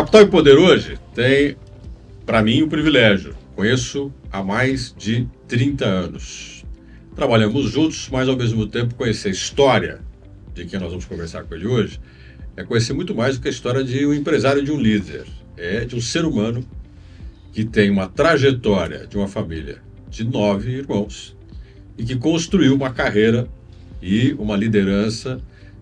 Capital e Poder hoje tem, para mim, o privilégio. Conheço há mais de 30 anos. Trabalhamos juntos, mas ao mesmo tempo conhecer a história de quem nós vamos conversar com ele hoje é conhecer muito mais do que a história de um empresário, de um líder. É de um ser humano que tem uma trajetória de uma família de 9 irmãos e que construiu uma carreira e uma liderança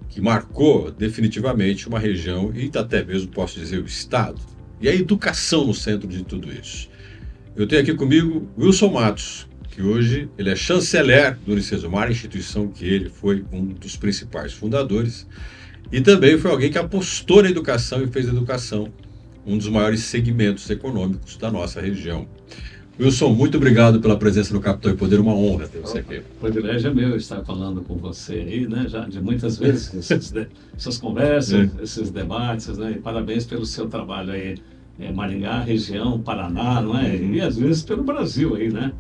que marcou definitivamente uma região e até mesmo, posso dizer, o Estado. E a educação no centro de tudo isso. Eu tenho aqui comigo Wilson Matos, que hoje ele é chanceler do Unicesumar, instituição que ele foi um dos principais fundadores, e também foi alguém que apostou na educação e fez da educação um dos maiores segmentos econômicos da nossa região. Wilson, muito obrigado pela presença no Capital e Poder, uma honra ter você aqui. O privilégio é meu estar falando com você aí, né, já de muitas vezes, essas conversas, esses debates, né, e parabéns pelo seu trabalho aí, Maringá, região, Paraná, não é? E às vezes pelo Brasil aí, né?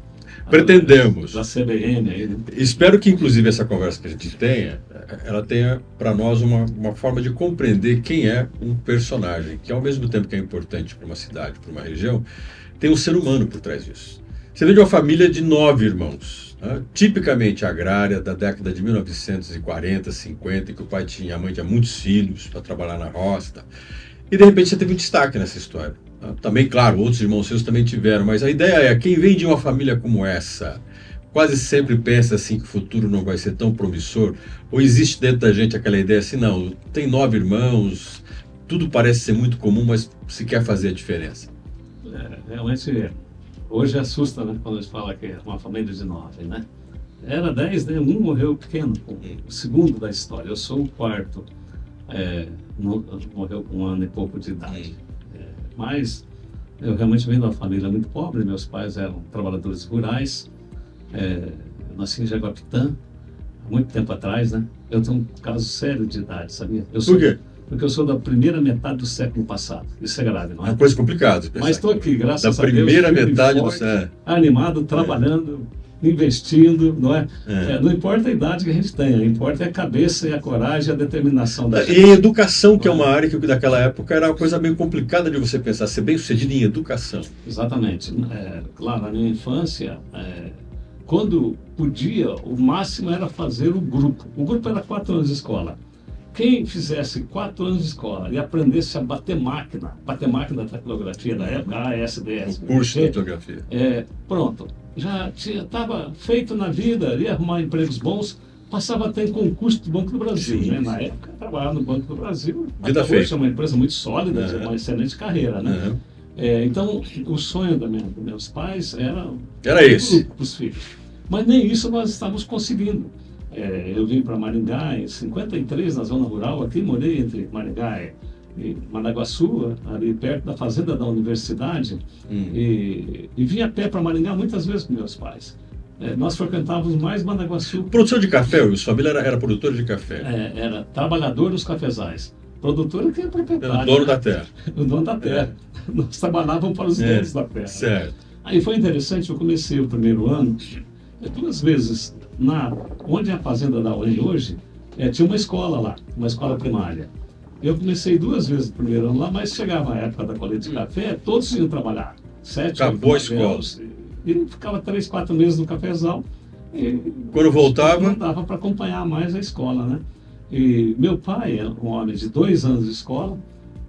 Pretendemos. Da CBN aí, né? Espero que, inclusive, essa conversa que a gente tenha, ela tenha para nós uma forma de compreender quem é um personagem, que ao mesmo tempo que é importante para uma cidade, para uma região, tem um ser humano por trás disso. Você vem de uma família de 9 irmãos, né? Tipicamente agrária, da década de 1940, 50, que o pai tinha, a mãe tinha muitos filhos para trabalhar na roça. E de repente você teve um destaque nessa história. Também, claro, outros irmãos seus também tiveram, mas a ideia é, quem vem de uma família como essa, quase sempre pensa assim que o futuro não vai ser tão promissor, ou existe dentro da gente aquela ideia assim, não, tem 9 irmãos, tudo parece ser muito comum, mas se quer fazer a diferença. Realmente, hoje assusta, né, quando a gente fala que é uma família de 9, né? Era 10, né? Um morreu pequeno, o segundo da história, eu sou o quarto, morreu com 1 ano e pouco de idade. Mas eu realmente venho de uma família muito pobre, meus pais eram trabalhadores rurais, eu nasci em Jaguapitã, há muito tempo atrás, né? Eu tenho um caso sério de idade, sabia? Por quê? Porque eu sou da primeira metade do século passado, isso é grave, não é? É uma coisa complicada. Mas estou aqui, graças a Deus. Da primeira metade do século. Animado, trabalhando, investindo, não é? Não importa a idade que a gente tenha, importa a cabeça e a coragem e a determinação da gente. E educação, que é uma área que daquela época era uma coisa meio complicada de você pensar, ser bem sucedido em educação. Exatamente. Claro, na minha infância, quando podia, o máximo era fazer o grupo. O grupo era 4 anos de escola. Quem fizesse 4 anos de escola e aprendesse a bater máquina da tecnologia da época, ASDS. O curso de tecnologia. Pronto. Já estava feito na vida, ia arrumar empregos bons, passava a ter concurso do Banco do Brasil. Né? Na época, eu trabalhava no Banco do Brasil. Vida até hoje é uma empresa muito sólida, uma excelente carreira. Né? Então, o sonho dos meus pais era esse. Para os filhos. Mas nem isso nós estávamos conseguindo. Eu vim para Maringá em 53, na zona rural, aqui morei entre Maringá e Managuaçu, ali perto da fazenda da universidade, e vim a pé para Maringá muitas vezes com meus pais. Nós frequentávamos mais Managuaçu. Produção de café, sua família era produtora de café? Era trabalhador dos cafezais. Produtor que é proprietário. Era o dono da terra. O dono da terra. Nós trabalhávamos para os donos da terra. Certo. Aí foi interessante, eu comecei o primeiro ano, 2 vezes, onde é a fazenda da UEM hoje, tinha uma escola lá, uma escola primária. Eu comecei 2 vezes no primeiro ano lá, mas chegava a época da colheita de café, todos iam trabalhar. 7, acabou 8 a escola. E ficava 3, 4 meses no cafezal. Quando voltava? Voltava para acompanhar mais a escola, né? E meu pai era um homem de 2 anos de escola,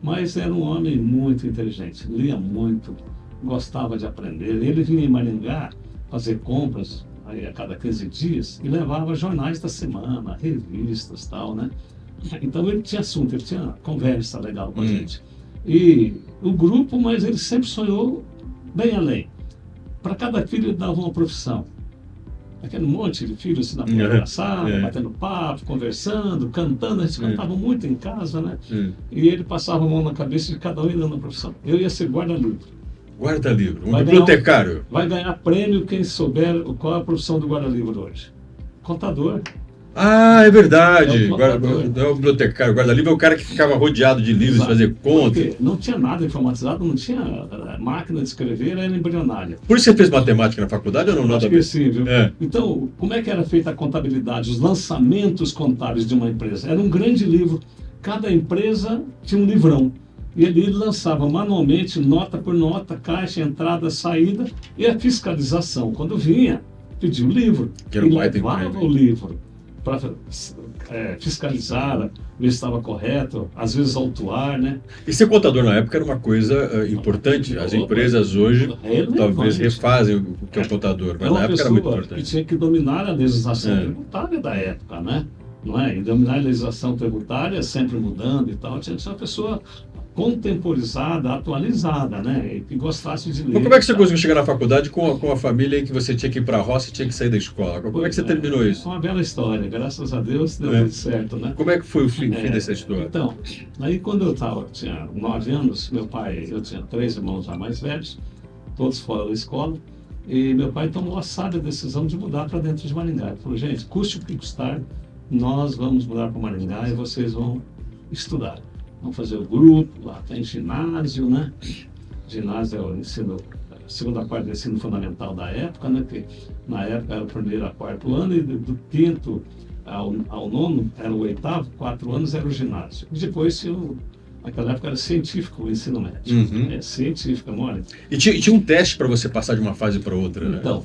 mas era um homem muito inteligente, lia muito, gostava de aprender. Ele vinha em Maringá fazer compras aí a cada 15 dias e levava jornais da semana, revistas e tal, né? Então ele tinha assunto, ele tinha conversa legal com a gente. E o grupo, mas ele sempre sonhou bem além. Para cada filho ele dava uma profissão. Aquele monte de filhos assim, na porta da sala, batendo papo, conversando, cantando, a gente cantava muito em casa, né? E ele passava a mão na cabeça de cada um e dando uma profissão. Eu ia ser guarda-livro. Guarda-livro, bibliotecário. Vai ganhar prêmio quem souber qual é a profissão do guarda-livro hoje. Contador. Ah, é verdade. Não é o bibliotecário. O guarda-livro é o cara que ficava rodeado de livros, fazer conta. Porque não tinha nada informatizado, não tinha máquina de escrever, era embrionária. Por isso você fez matemática na faculdade ou não? Acho que sim, viu? Então, como é que era feita a contabilidade, os lançamentos contábeis de uma empresa? Era um grande livro. Cada empresa tinha um livrão. E ele lançava manualmente, nota por nota, caixa, entrada, saída e a fiscalização. Quando vinha, pedia o livro Que era e um baita levava emprego. o livro para fiscalizar, ver se estava correto, às vezes autuar, né? E ser contador na época era uma coisa importante. As empresas hoje talvez refazem o que é o contador, mas É uma na época era muito pessoa importante. que tinha que dominar a legislação tributária da época, né? Não é? E dominar a legislação tributária sempre mudando e tal. Tinha que ser uma pessoa contemporizada, atualizada, né? E que gostasse de ler. Mas como é que você conseguiu chegar na faculdade com a família em que você tinha que ir para a roça e tinha que sair da escola? Como é que você terminou isso? É uma bela história, graças a Deus deu tudo certo, né? Como é que foi o fim dessa história? Então, aí quando tinha 9 anos, eu tinha 3 irmãos já mais velhos, todos fora da escola, e meu pai tomou a sábia decisão de mudar para dentro de Maringá. Ele falou, gente, custe o que custar, nós vamos mudar para Maringá e vocês vão estudar. Vamos fazer o grupo, lá tem ginásio, né? Ginásio é o ensino, a segunda parte do ensino fundamental da época, né? Que na época era o primeiro a quarto ano, e do quinto ao nono era o oitavo, 4 anos era o ginásio. E depois, naquela época era científico o ensino médio. É científica, mole. E tinha um teste para você passar de uma fase para outra, né? Então,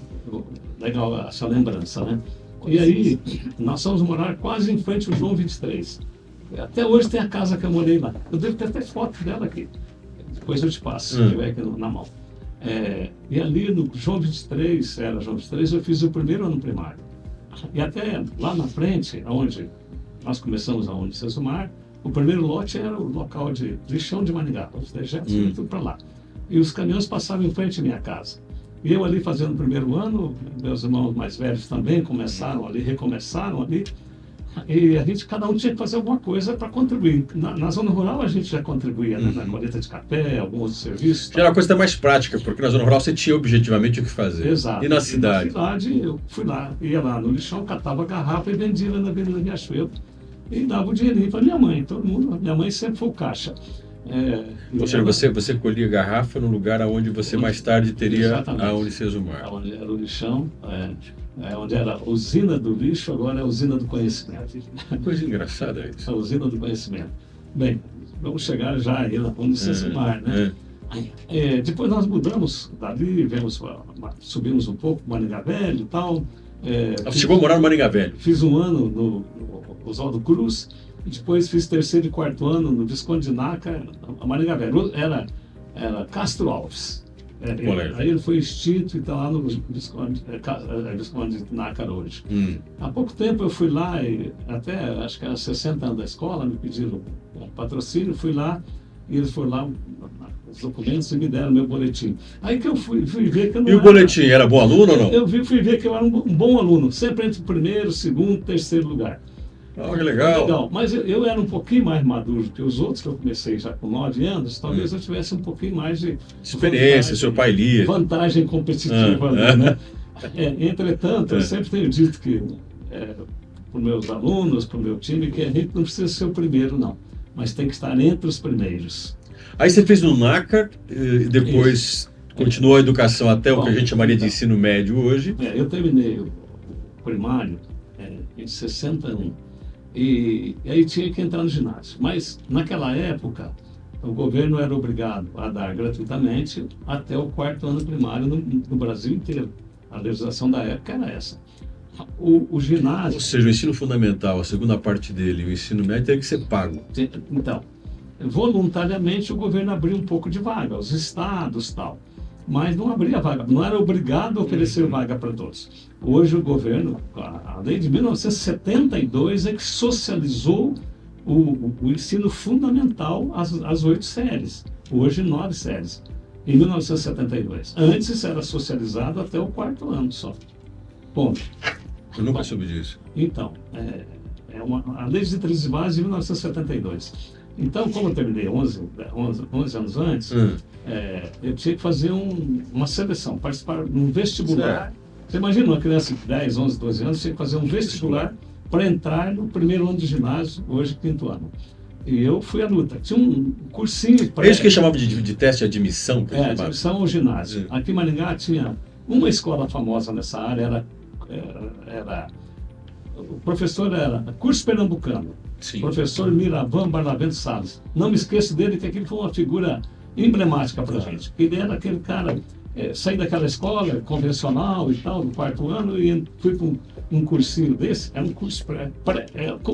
legal essa lembrança, né? E aí, nós fomos morar quase em frente ao João 23. Até hoje tem a casa que eu morei lá. Eu devo ter até foto dela aqui. Depois eu te passo, se tiver aqui na mão. E ali no João 23, eu fiz o primeiro ano primário. E até lá na frente, onde nós começamos a Unicesumar, o primeiro lote era o local de lixão de Maringá. Os dejetos iam tudo para lá. E os caminhões passavam em frente à minha casa. E eu ali fazendo o primeiro ano, meus irmãos mais velhos também recomeçaram ali. E cada um tinha que fazer alguma coisa para contribuir. Na zona rural a gente já contribuía, né? Na colheita de café, alguns outros serviços. Já era uma coisa mais prática, porque na zona rural você tinha objetivamente o que fazer. Exato. E na cidade? Na cidade eu fui lá, ia lá no lixão, catava a garrafa e vendia lá na Avenida Riachuelo. E dava o dinheirinho para minha mãe, todo mundo. Minha mãe sempre foi o caixa. Ou seja, você colhia garrafa no lugar onde você mais tarde teria a Unicesumar. Onde era o lixão, onde era a usina do lixo, agora é a usina do conhecimento. Coisa engraçada isso. A usina do conhecimento. Bem, vamos chegar já aí na Unicesumar, né? Depois nós mudamos dali, subimos um pouco, Maringá Velho e tal. Você chegou a morar no Maringá Velho? Fiz um ano no Oswaldo Cruz, e depois fiz 3º e 4º ano no Visconde de Nácar, a Maringá Velho. Era Castro Alves. Aí ele foi extinto e está lá no Visconde de Nácar hoje. Há pouco tempo eu fui lá, e até acho que era 60 anos da escola, me pediram um patrocínio, fui lá, e eles foram lá, os documentos, e me deram meu boletim. Aí que eu fui ver que eu não E o boletim, era bom aluno ou não? Eu fui ver que eu era um bom aluno, sempre entre o primeiro, segundo, terceiro lugar. Que legal. Mas eu era um pouquinho mais maduro que os outros, que eu comecei já com 9 anos, talvez eu tivesse um pouquinho mais de experiência, seu pai lia. Vantagem competitiva ali, né? Entretanto, eu sempre tenho dito que para os meus alunos, para o meu time, que a gente não precisa ser o primeiro, não, mas tem que estar entre os primeiros. Aí você fez no Nácar, depois continuou a educação até o que a gente chamaria de ensino médio hoje. Eu terminei o primário em 61. E aí tinha que entrar no ginásio. Mas, naquela época, o governo era obrigado a dar gratuitamente até o 4º ano primário no Brasil inteiro. A legislação da época era essa. O ginásio... Ou seja, o ensino fundamental, a segunda parte dele, o ensino médio, teve que ser pago. Então, voluntariamente o governo abriu um pouco de vaga, os estados e tal. Mas não abria vaga, não era obrigado a oferecer vaga para todos. Hoje o governo, a lei de 1972 é que socializou o ensino fundamental, as 8 séries. Hoje 9 séries, em 1972. Antes isso era socializado até o 4º ano só. Ponto. Eu nunca soube disso. Então, a lei de diretrizes básicas de 1972. Então, como eu terminei 11 anos antes, eu tinha que fazer uma seleção, participar de um vestibular. Certo. Você imagina uma criança de 10, 11, 12 anos, tinha que fazer um vestibular para entrar no primeiro ano de ginásio, hoje 5º ano. E eu fui à luta. Tinha um cursinho... É isso que chamava de teste de admissão? Admissão ao ginásio. Aqui em Maringá tinha uma escola famosa nessa área, o professor era curso pernambucano. Sim. Professor Miravan Barnavento Salles. Não me esqueço dele, que aquilo foi uma figura emblemática para a gente. Ele era aquele cara, saí daquela escola convencional e tal, do 4º ano, e fui para um cursinho desse. Era um curso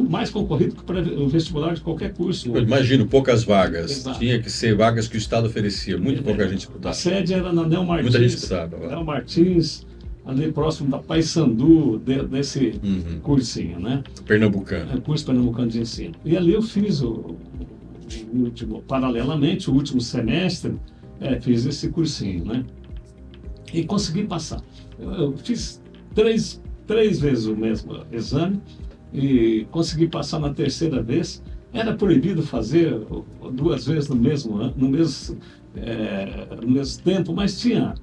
mais concorrido que o vestibular de qualquer curso. Eu imagino, poucas vagas. Exato. Tinha que ser vagas que o Estado oferecia. Muito pouca gente disputava. A sede era na Nel Martins. Muita gente disputava. Nel Martins, ali próximo da Paissandu, desse cursinho, né? Pernambucano. Curso pernambucano de ensino. E ali eu fiz paralelamente, o último semestre, fiz esse cursinho, né? E consegui passar. Eu fiz três vezes o mesmo exame e consegui passar na 3ª vez. Era proibido fazer 2 vezes no mesmo tempo, mas tinha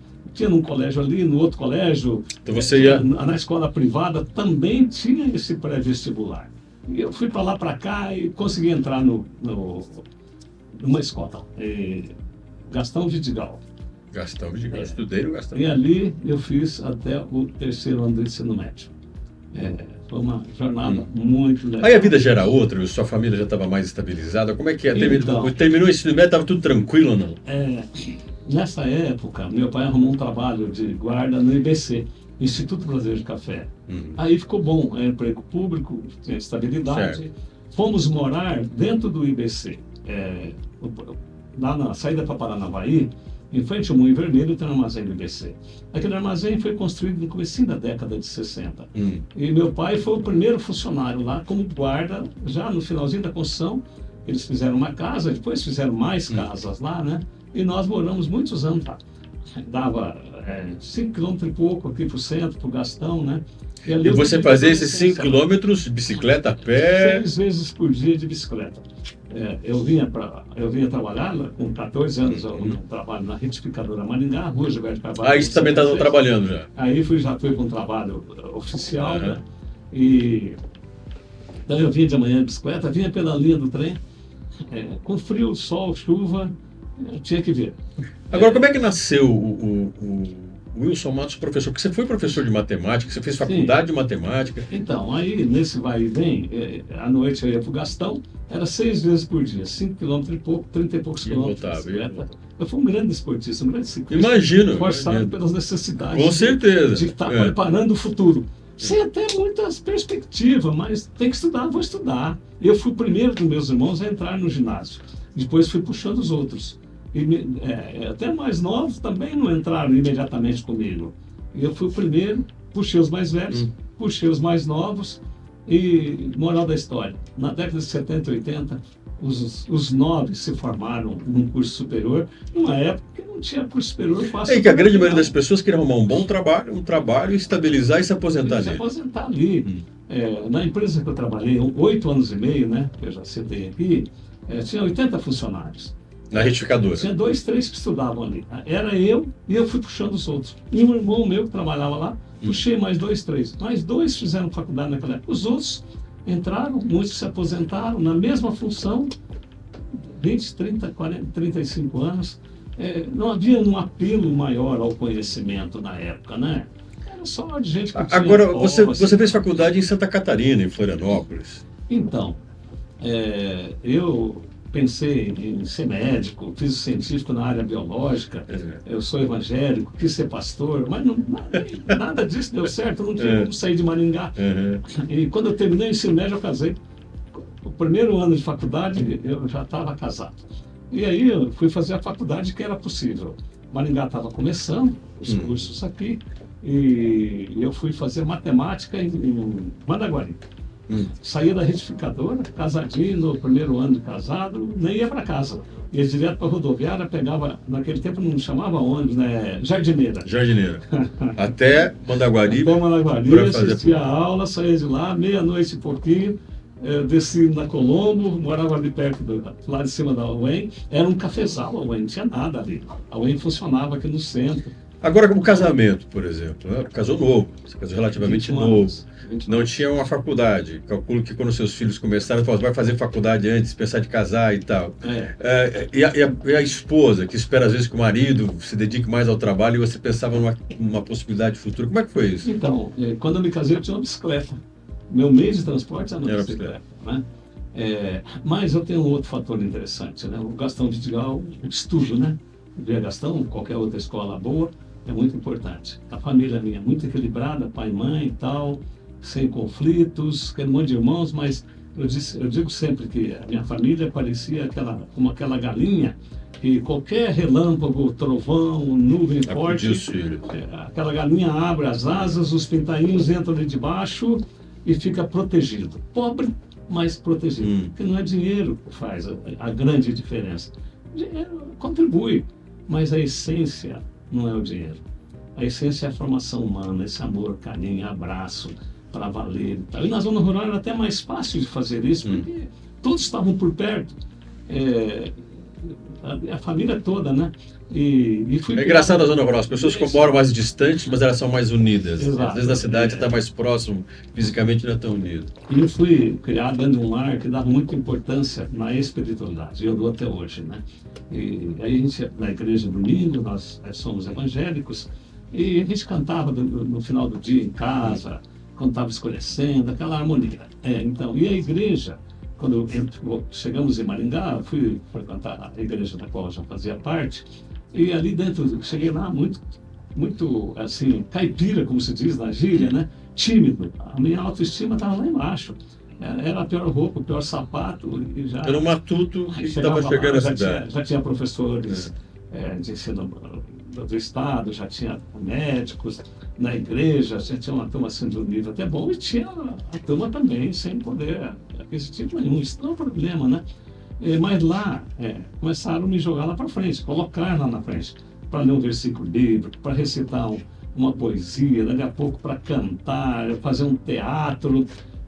num colégio ali, no outro colégio, então você ia... na escola privada também tinha esse pré-vestibular. E eu fui para lá, para cá e consegui entrar numa escola, Gastão Vidigal. Gastão Vidigal, estudei no Gastão. E ali eu fiz até o 3º ano do ensino médio. Foi uma jornada muito legal. Aí a vida já era outra, sua família já estava mais estabilizada. Como é que é? Então, Terminou o ensino médio, estava tudo tranquilo ou não? Nessa época, meu pai arrumou um trabalho de guarda no IBC, Instituto Brasileiro de Café. Aí ficou bom, era emprego público, tinha estabilidade. Certo. Fomos morar dentro do IBC, lá na saída para Paranavaí, em frente ao Moinho Vermelho, tem um armazém do IBC. Aquele armazém foi construído no comecinho da década de 60. E meu pai foi o primeiro funcionário lá como guarda, já no finalzinho da construção. Eles fizeram uma casa, depois fizeram mais casas lá, né? E nós moramos muitos anos lá. Dava 5 quilômetros e pouco aqui para o centro, para o Gastão, né? E você fazia esses 5 quilômetros de bicicleta a pé? 6 vezes por dia de bicicleta. Eu vinha trabalhar com 14 anos, eu trabalho na retificadora Maringá, Rua Gilberto Carvalho. Aí você também estava trabalhando já? Aí já fui com um trabalho oficial, né? E daí eu vinha de manhã de bicicleta, vinha pela linha do trem, com frio, sol, chuva, eu tinha que ver. Agora, como é que nasceu o Wilson Matos professor? Porque você foi professor de matemática, você fez faculdade de matemática. Então, aí nesse vai e vem, à noite eu ia para o Gastão, era 6 vezes por dia, 5 quilômetros e pouco, 30 e poucos quilômetros. Eu fui um grande esportista, um grande ciclista. Imagino. Forçado pelas necessidades. Com certeza. De estar preparando o futuro. Sem até muitas perspectivas, mas tem que estudar, vou estudar. Eu fui o primeiro dos meus irmãos a entrar no ginásio. Depois fui puxando os outros. E até mais novos também não entraram imediatamente comigo. Eu fui o primeiro, puxei os mais velhos, puxei os mais novos. E moral da história, na década de 70 e 80, os 9 se formaram num curso superior, numa época que não tinha curso superior fácil. É que a grande maioria das pessoas queria arrumar um bom trabalho, estabilizar e se aposentar nele. Se aposentar ali. Na empresa que eu trabalhei, 8 anos e meio, né, que eu já citei aqui, tinha 80 funcionários. Na retificadora. Tinha 2, 3 que estudavam ali. Era eu e eu fui puxando os outros. E um irmão meu que trabalhava lá, puxei mais 2, 3. Mais 2 fizeram faculdade naquela época. Os outros entraram, muitos se aposentaram na mesma função, 20, 30, 40, 35 anos. Não havia um apelo maior ao conhecimento na época, né? Era só de gente que tinha... Agora, você fez faculdade em Santa Catarina, em Florianópolis. Então, eu pensei em ser médico, fiz o científico na área biológica, eu sou evangélico, quis ser pastor, mas nada disso deu certo, eu não tinha como sair de Maringá. E quando eu terminei o ensino médio, eu casei. O primeiro ano de faculdade, eu já estava casado. E aí eu fui fazer a faculdade que era possível. Maringá estava começando, os cursos aqui, e eu fui fazer matemática em Mandaguari. Saía da retificadora, casadinho, no primeiro ano de casado, nem ia para casa. Ia direto para a rodoviária, pegava, naquele tempo não chamava ônibus, né? Jardineira. Até Mandaguari. Até Mandaguari, assistia a aula, saía de lá, meia-noite e pouquinho, desci na Colombo, morava ali perto, lá de cima da UEM. Era um cafezal a UEM, não tinha nada ali. A UEM funcionava aqui no centro. Agora, como casamento, por exemplo, né? Casou novo, você casou relativamente novo. Não tinha uma faculdade. Calculo que quando seus filhos começaram, você vai fazer faculdade antes, pensar de casar e tal. E a esposa, que espera às vezes que o marido se dedique mais ao trabalho, e você pensava numa possibilidade futura. Como é que foi isso? Então, quando eu me casei, eu tinha uma bicicleta. Meu meio de transporte era uma bicicleta. Né? Mas eu tenho um outro fator interessante, né? O Gastão Vidigal, o estudo, né? Via Gastão, qualquer outra escola boa, é muito importante. A família minha é muito equilibrada, pai e mãe e tal, sem conflitos, tem um monte de irmãos, mas eu digo sempre que a minha família parecia como aquela galinha, que qualquer relâmpago, trovão, nuvem forte, aquela galinha abre as asas, os pintainhos entram ali debaixo e fica protegido. Pobre, mas protegido. Porque não é dinheiro que faz a grande diferença. O dinheiro contribui, mas a essência não é o dinheiro. A essência é a formação humana, esse amor, carinho, abraço, para valer e tal. E na zona rural era até mais fácil de fazer isso, porque todos estavam por perto. A família toda, né? É engraçado a zona rural, as pessoas que moram mais distantes, mas elas são mais unidas. Exato. Às vezes na cidade está mais próximo, fisicamente não é tão unido. E eu fui criado dentro de um lar que dava muita importância na espiritualidade, e eu dou até hoje, né? E aí a gente, na igreja domingo, nós somos evangélicos, e a gente cantava no final do dia em casa, quando estava escurecendo, aquela harmonia. Então, e a igreja, quando chegamos em Maringá, fui frequentar a igreja da qual eu já fazia parte, e ali dentro, cheguei lá muito assim, caipira, como se diz na gíria, né? Tímido. A minha autoestima estava lá embaixo. Era a pior roupa, o pior sapato. E já, era um matuto que estava chegando à cidade. Já tinha professores de ensino do Estado, já tinha médicos na igreja, já tinha uma turma assim de um nível até bom, e tinha a turma também sem poder aquisitivo nenhum. Isso não é um problema, né? Mas lá começaram a me jogar lá para frente, colocar lá na frente, para ler um versículo bíblico, para recitar uma poesia, daqui a pouco para cantar, fazer um teatro.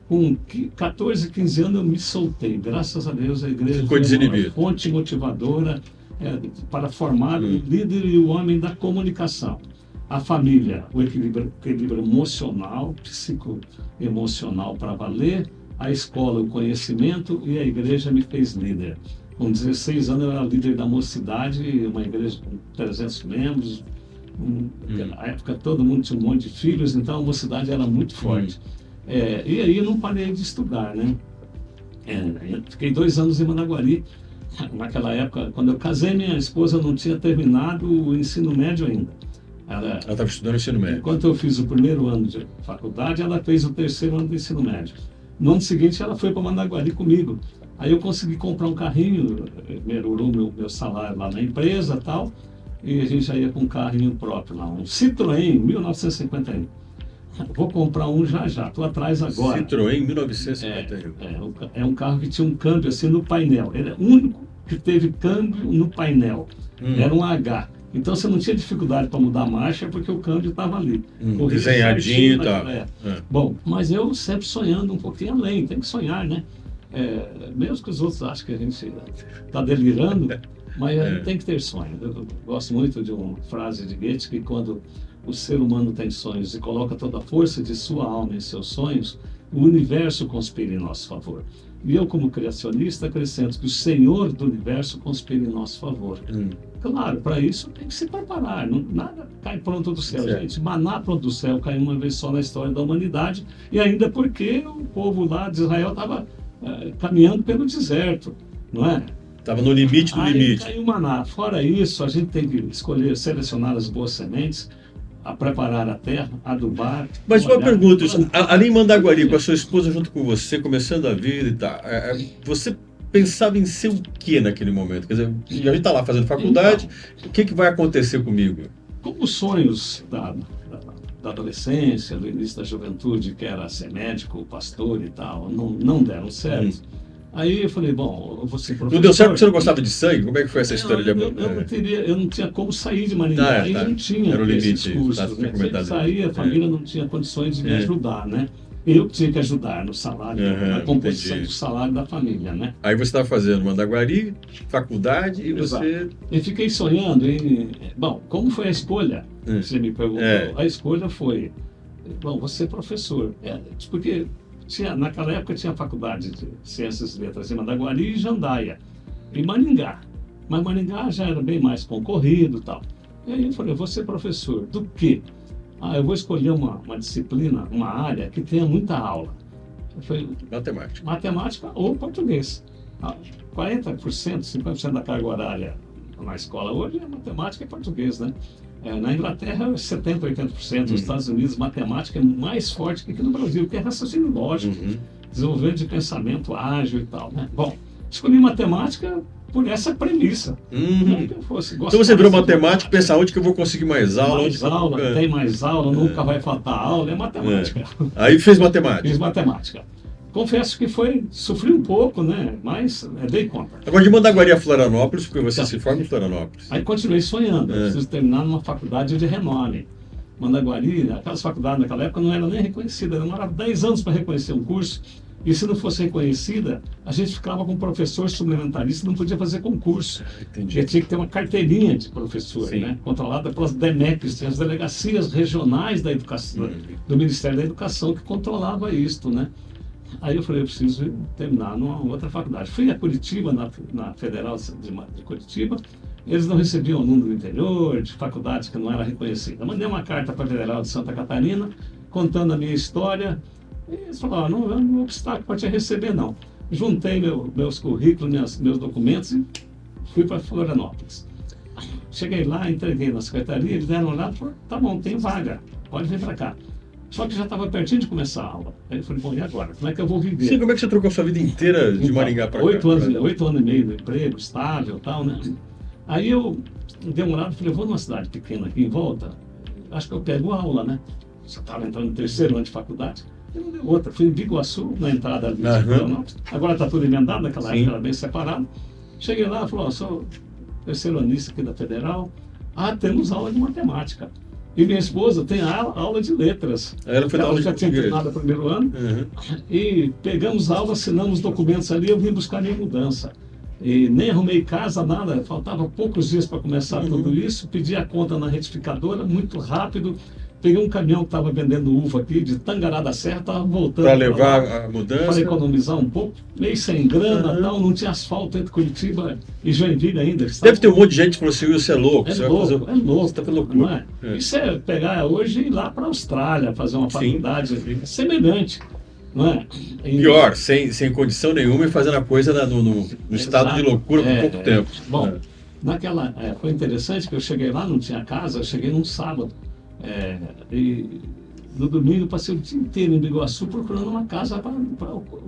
Com 14, 15 anos eu me soltei. Graças a Deus a igreja foi uma fonte motivadora para formar o líder e o homem da comunicação. A família, o equilíbrio emocional, psicoemocional para valer, a escola, o conhecimento, e a igreja me fez líder. Com 16 anos eu era líder da mocidade, uma igreja com 300 membros. Na época todo mundo tinha um monte de filhos, então a mocidade era muito forte. E aí eu não parei de estudar, né? Fiquei 2 anos em Managuari. Naquela época, quando eu casei, minha esposa não tinha terminado o ensino médio ainda. Ela estava estudando ensino médio. Enquanto eu fiz o primeiro ano de faculdade, ela fez o 3º ano do ensino médio. No ano seguinte, ela foi para Managuari comigo. Aí eu consegui comprar um carrinho, melhorou meu salário lá na empresa e tal, e a gente já ia com um carrinho próprio lá, um Citroën 1951. Vou comprar um já, estou atrás agora. Citroën 1951. É um carro que tinha um câmbio assim no painel. Ele é o único que teve câmbio no painel. Era um H. Então você não tinha dificuldade para mudar a marcha porque o câmbio estava ali. Desenhadinho e tal. Bom, mas eu sempre sonhando um pouquinho além, tem que sonhar, né? Mesmo que os outros achem que a gente está delirando, mas tem que ter sonho. Eu gosto muito de uma frase de Goethe que quando o ser humano tem sonhos e coloca toda a força de sua alma em seus sonhos, o universo conspira em nosso favor. E eu, como criacionista, acrescento que o Senhor do universo conspira em nosso favor. Claro, para isso tem que se preparar. Nada cai pronto do céu, gente. Maná pronto do céu caiu uma vez só na história da humanidade, e ainda porque o povo lá de Israel estava caminhando pelo deserto, não é? Estava no limite do limite. Caiu maná. Fora isso, a gente tem que escolher, selecionar as boas sementes, a preparar a terra, adubar. Mas uma pergunta, ali em Mandaguari, com a sua esposa junto com você, começando a vida e tal, você pensava em ser o que naquele momento? Quer dizer, a gente está lá fazendo faculdade, então, o que vai acontecer comigo? Como os sonhos da adolescência, do início da juventude, que era ser médico, pastor e tal, não deram certo. Aí eu falei, bom, eu vou ser professor. Não deu certo porque você não gostava de sangue? Como é que foi essa história de amor? Eu não tinha como sair de Maringá, aí não tinha era o limite, esses cursos. Né? Se sair, a família não tinha condições de me ajudar, né? Eu tinha que ajudar no salário, na composição do salário da família, né? Aí você estava fazendo Mandaguari, faculdade, e Exato. você... E fiquei sonhando em... Bom, como foi a escolha? Você me perguntou. A escolha foi, bom, você é professor. Porque naquela época tinha a faculdade de Ciências e Letras em Mandaguari e Jandaia, e Maringá. Mas Maringá já era bem mais concorrido e tal. E aí eu falei, eu vou ser professor. Do quê? Eu vou escolher uma disciplina, uma área que tenha muita aula. Foi Matemática. matemática ou português. 40%, 50% da carga horária na escola hoje é matemática e português, né? Na Inglaterra, 70%, 80%. Nos Estados Unidos, matemática é mais forte que aqui no Brasil, que é raciocínio lógico, desenvolvimento de pensamento ágil e tal, né? Bom, escolhi matemática por essa premissa. Não que eu fosse Então você virou matemático e pensa onde que eu vou conseguir mais aula? Mais aula, tem mais aula, nunca vai faltar aula, é matemática. Aí fez matemática. Fiz matemática. Confesso que sofri um pouco, né? Mas dei conta. Agora de Mandaguari a Florianópolis, porque você se forma em Florianópolis. Aí continuei sonhando, eu preciso terminar numa faculdade de renome. Mandaguari, aquelas faculdades naquela época não eram nem reconhecidas, demorava 10 anos para reconhecer um curso, e se não fosse reconhecida, a gente ficava com um professor suplementarista, não podia fazer concurso. Entendi. E tinha que ter uma carteirinha de professor, né? Controlada pelas DEMECs, as delegacias regionais da educação, do Ministério da Educação, que controlava isto, né? Aí eu falei, eu preciso terminar numa outra faculdade. Fui a Curitiba, na Federal de Curitiba. Eles não recebiam aluno do interior, de faculdades que não era reconhecida. Mandei uma carta para a Federal de Santa Catarina, contando a minha história. E eles falaram, não é um obstáculo para te receber, não. Juntei meus currículos, meus documentos e fui para Florianópolis. Cheguei lá, entreguei na secretaria, eles deram uma olhada e falaram, tá bom, tem vaga, pode vir para cá. Só que já estava pertinho de começar a aula. Aí eu falei, bom, e agora? Como é que eu vou viver? Sim, como é que você trocou sua vida inteira de Maringá para cá? 8 anos e meio no emprego, estável e tal, né? Aí eu dei uma olhada e falei, vou numa cidade pequena aqui em volta, acho que eu pego aula, né? Você estava entrando no terceiro ano de faculdade. E não deu outra. Fui em Biguaçu, na entrada de Florianópolis. Agora está tudo emendado, naquela época era bem separado. Cheguei lá e falei, sou terceiro anista aqui da Federal. Temos aula de matemática. E minha esposa tem aula de letras. Ela foi já tinha terminado o primeiro ano. E pegamos a aula, assinamos documentos ali, eu vim buscar minha mudança. E nem arrumei casa, nada, faltava poucos dias para começar tudo isso. Pedi a conta na retificadora, muito rápido. Peguei um caminhão que estava vendendo uva aqui, de Tangará da Serra, estava voltando para levar a mudança. Para economizar um pouco, meio sem grana, tal, não tinha asfalto entre Curitiba e Joinville ainda. Deve ter um monte de gente que falou assim, você é louco. É louco. Você está loucura. Não é? Isso é pegar hoje e ir lá para a Austrália, fazer uma faculdade semelhante. Não é? Pior, sem condição nenhuma e fazendo a coisa no estado de loucura por pouco tempo. Bom, foi interessante que eu cheguei lá, não tinha casa, eu cheguei num sábado. E no domingo passei o dia inteiro em Biguaçu procurando uma casa para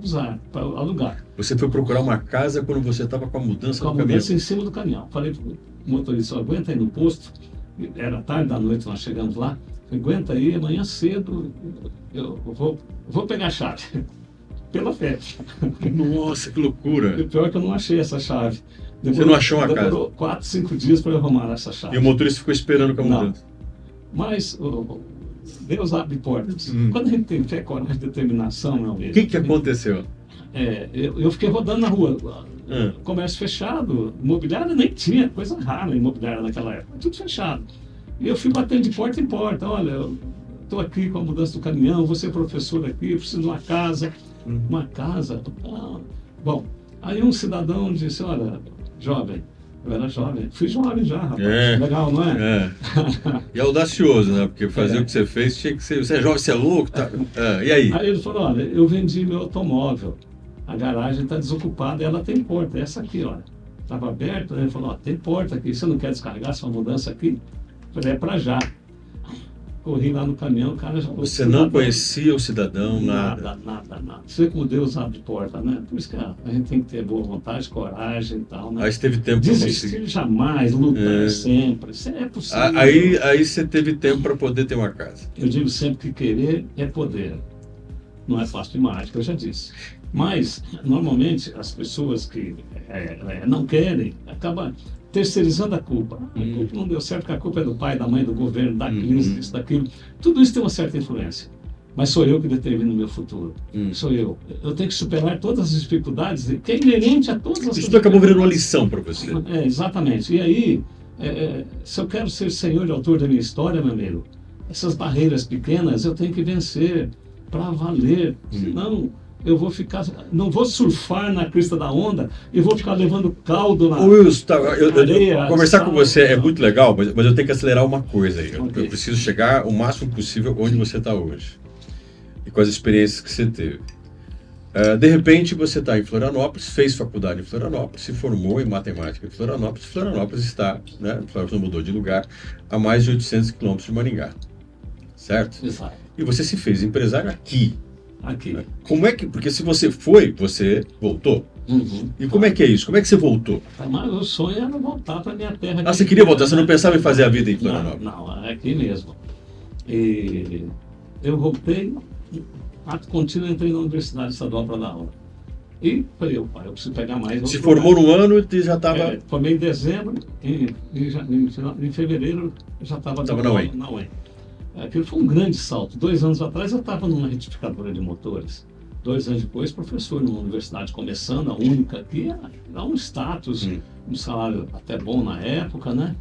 usar, para alugar. Você foi procurar uma casa quando você estava com a mudança no caminhão? Com a mudança em cima do caminhão. Falei para o motorista, aguenta aí no posto. Era tarde da noite, nós chegamos lá. Falei, aguenta aí, amanhã cedo eu vou pegar a chave. Pela fé. Nossa, que loucura. E o pior é que eu não achei essa chave. Você não achou uma casa? Demorou 4, 5 dias para eu arrumar essa chave. E o motorista ficou esperando com a mudança? Mas Deus abre portas. Quando a gente tem fé, coragem, determinação, meu amigo. O que aconteceu? Eu fiquei rodando na rua. Comércio fechado, imobiliário nem tinha, coisa rara imobiliária naquela época, tudo fechado. E eu fui batendo de porta em porta. Olha, eu estou aqui com a mudança do caminhão, você é professor aqui, eu preciso de uma casa. Uma casa? Bom, aí um cidadão disse, olha, jovem, eu era jovem, fui jovem já, rapaz, legal, não é? E audacioso, né? Porque fazer o que você fez tinha que ser, você é jovem, você é louco, tá? E aí? Aí ele falou, olha, eu vendi meu automóvel, a garagem está desocupada e ela tem porta, essa aqui, olha, estava aberta, ele falou, tem porta aqui, você não quer descarregar sua mudança aqui? Eu falei, é para já. Corri lá no caminhão, o cara já... Você não conhecia o cidadão, nada? Nada. Você vê como Deus abre porta, né? Por isso que a gente tem que ter boa vontade, coragem e tal, né? Aí você teve tempo para desistir jamais, lutar sempre. Isso é possível. Aí você teve tempo para poder ter uma casa. Eu digo sempre que querer é poder. Não é fácil de mágica, eu já disse. Mas, normalmente, as pessoas que não querem, acabam terceirizando a culpa. A culpa não deu certo, porque a culpa é do pai, da mãe, do governo, da crise, disso, daquilo. Tudo isso tem uma certa influência. Mas sou eu que determino o meu futuro. Sou eu. Eu tenho que superar todas as dificuldades, que é inerente a todas as Isso acabou virando uma lição para você. Exatamente. E aí, se eu quero ser senhor e autor da minha história, meu amigo, essas barreiras pequenas eu tenho que vencer para valer. Senão... eu vou ficar, não vou surfar na crista da onda e vou ficar levando caldo na Wilson, areia. Conversar com você é muito legal, mas eu tenho que acelerar uma coisa aí. Eu preciso chegar o máximo possível onde você está hoje. E com as experiências que você teve. De repente você está em Florianópolis, fez faculdade em Florianópolis, se formou em matemática em Florianópolis. Florianópolis está, né? Florianópolis mudou de lugar, a mais de 800 quilômetros de Maringá, certo? Exato. E você se fez empresário aqui. Aqui. Como é que... Porque se você foi, você voltou. Uhum. E como é que é isso? Como é que você voltou? Mas o sonho era voltar para minha terra. Você queria voltar? Você não pensava em fazer a vida em Florianópolis? Não, é aqui mesmo. E eu voltei, ato contínuo, entrei na Universidade Estadual para dar aula. E falei, pai, eu preciso pegar mais. Se formou no ano e já estava... Formei em dezembro, em fevereiro eu já estava na UEM. Aquilo foi um grande salto. 2 anos atrás eu estava numa retificadora de motores. 2 anos depois, professor numa universidade começando, a única aqui, era um status, um salário até bom na época, né?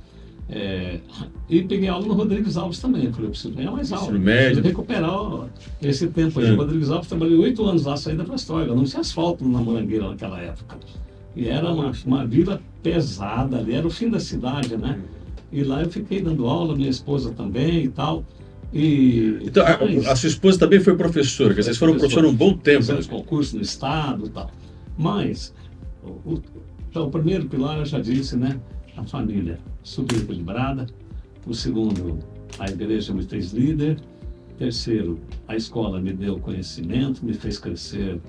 E peguei aula no Rodrigues Alves também. Eu falei, eu preciso ganhar mais aula, preciso recuperar esse tempo aí. O Rodrigues Alves trabalhei 8 anos lá, saída para a História. Não tinha asfalto na Morangueira naquela época. E era uma vila pesada ali, era o fim da cidade, né? E lá eu fiquei dando aula, minha esposa também e tal. Então, a sua esposa também foi professora, quer dizer, vocês foram professora um bom tempo. Fizemos concurso no estado e tal. Mas, então, o primeiro pilar eu já disse, né? A família super equilibrada. O segundo, a igreja me fez líder. Terceiro, a escola me deu conhecimento, me fez crescer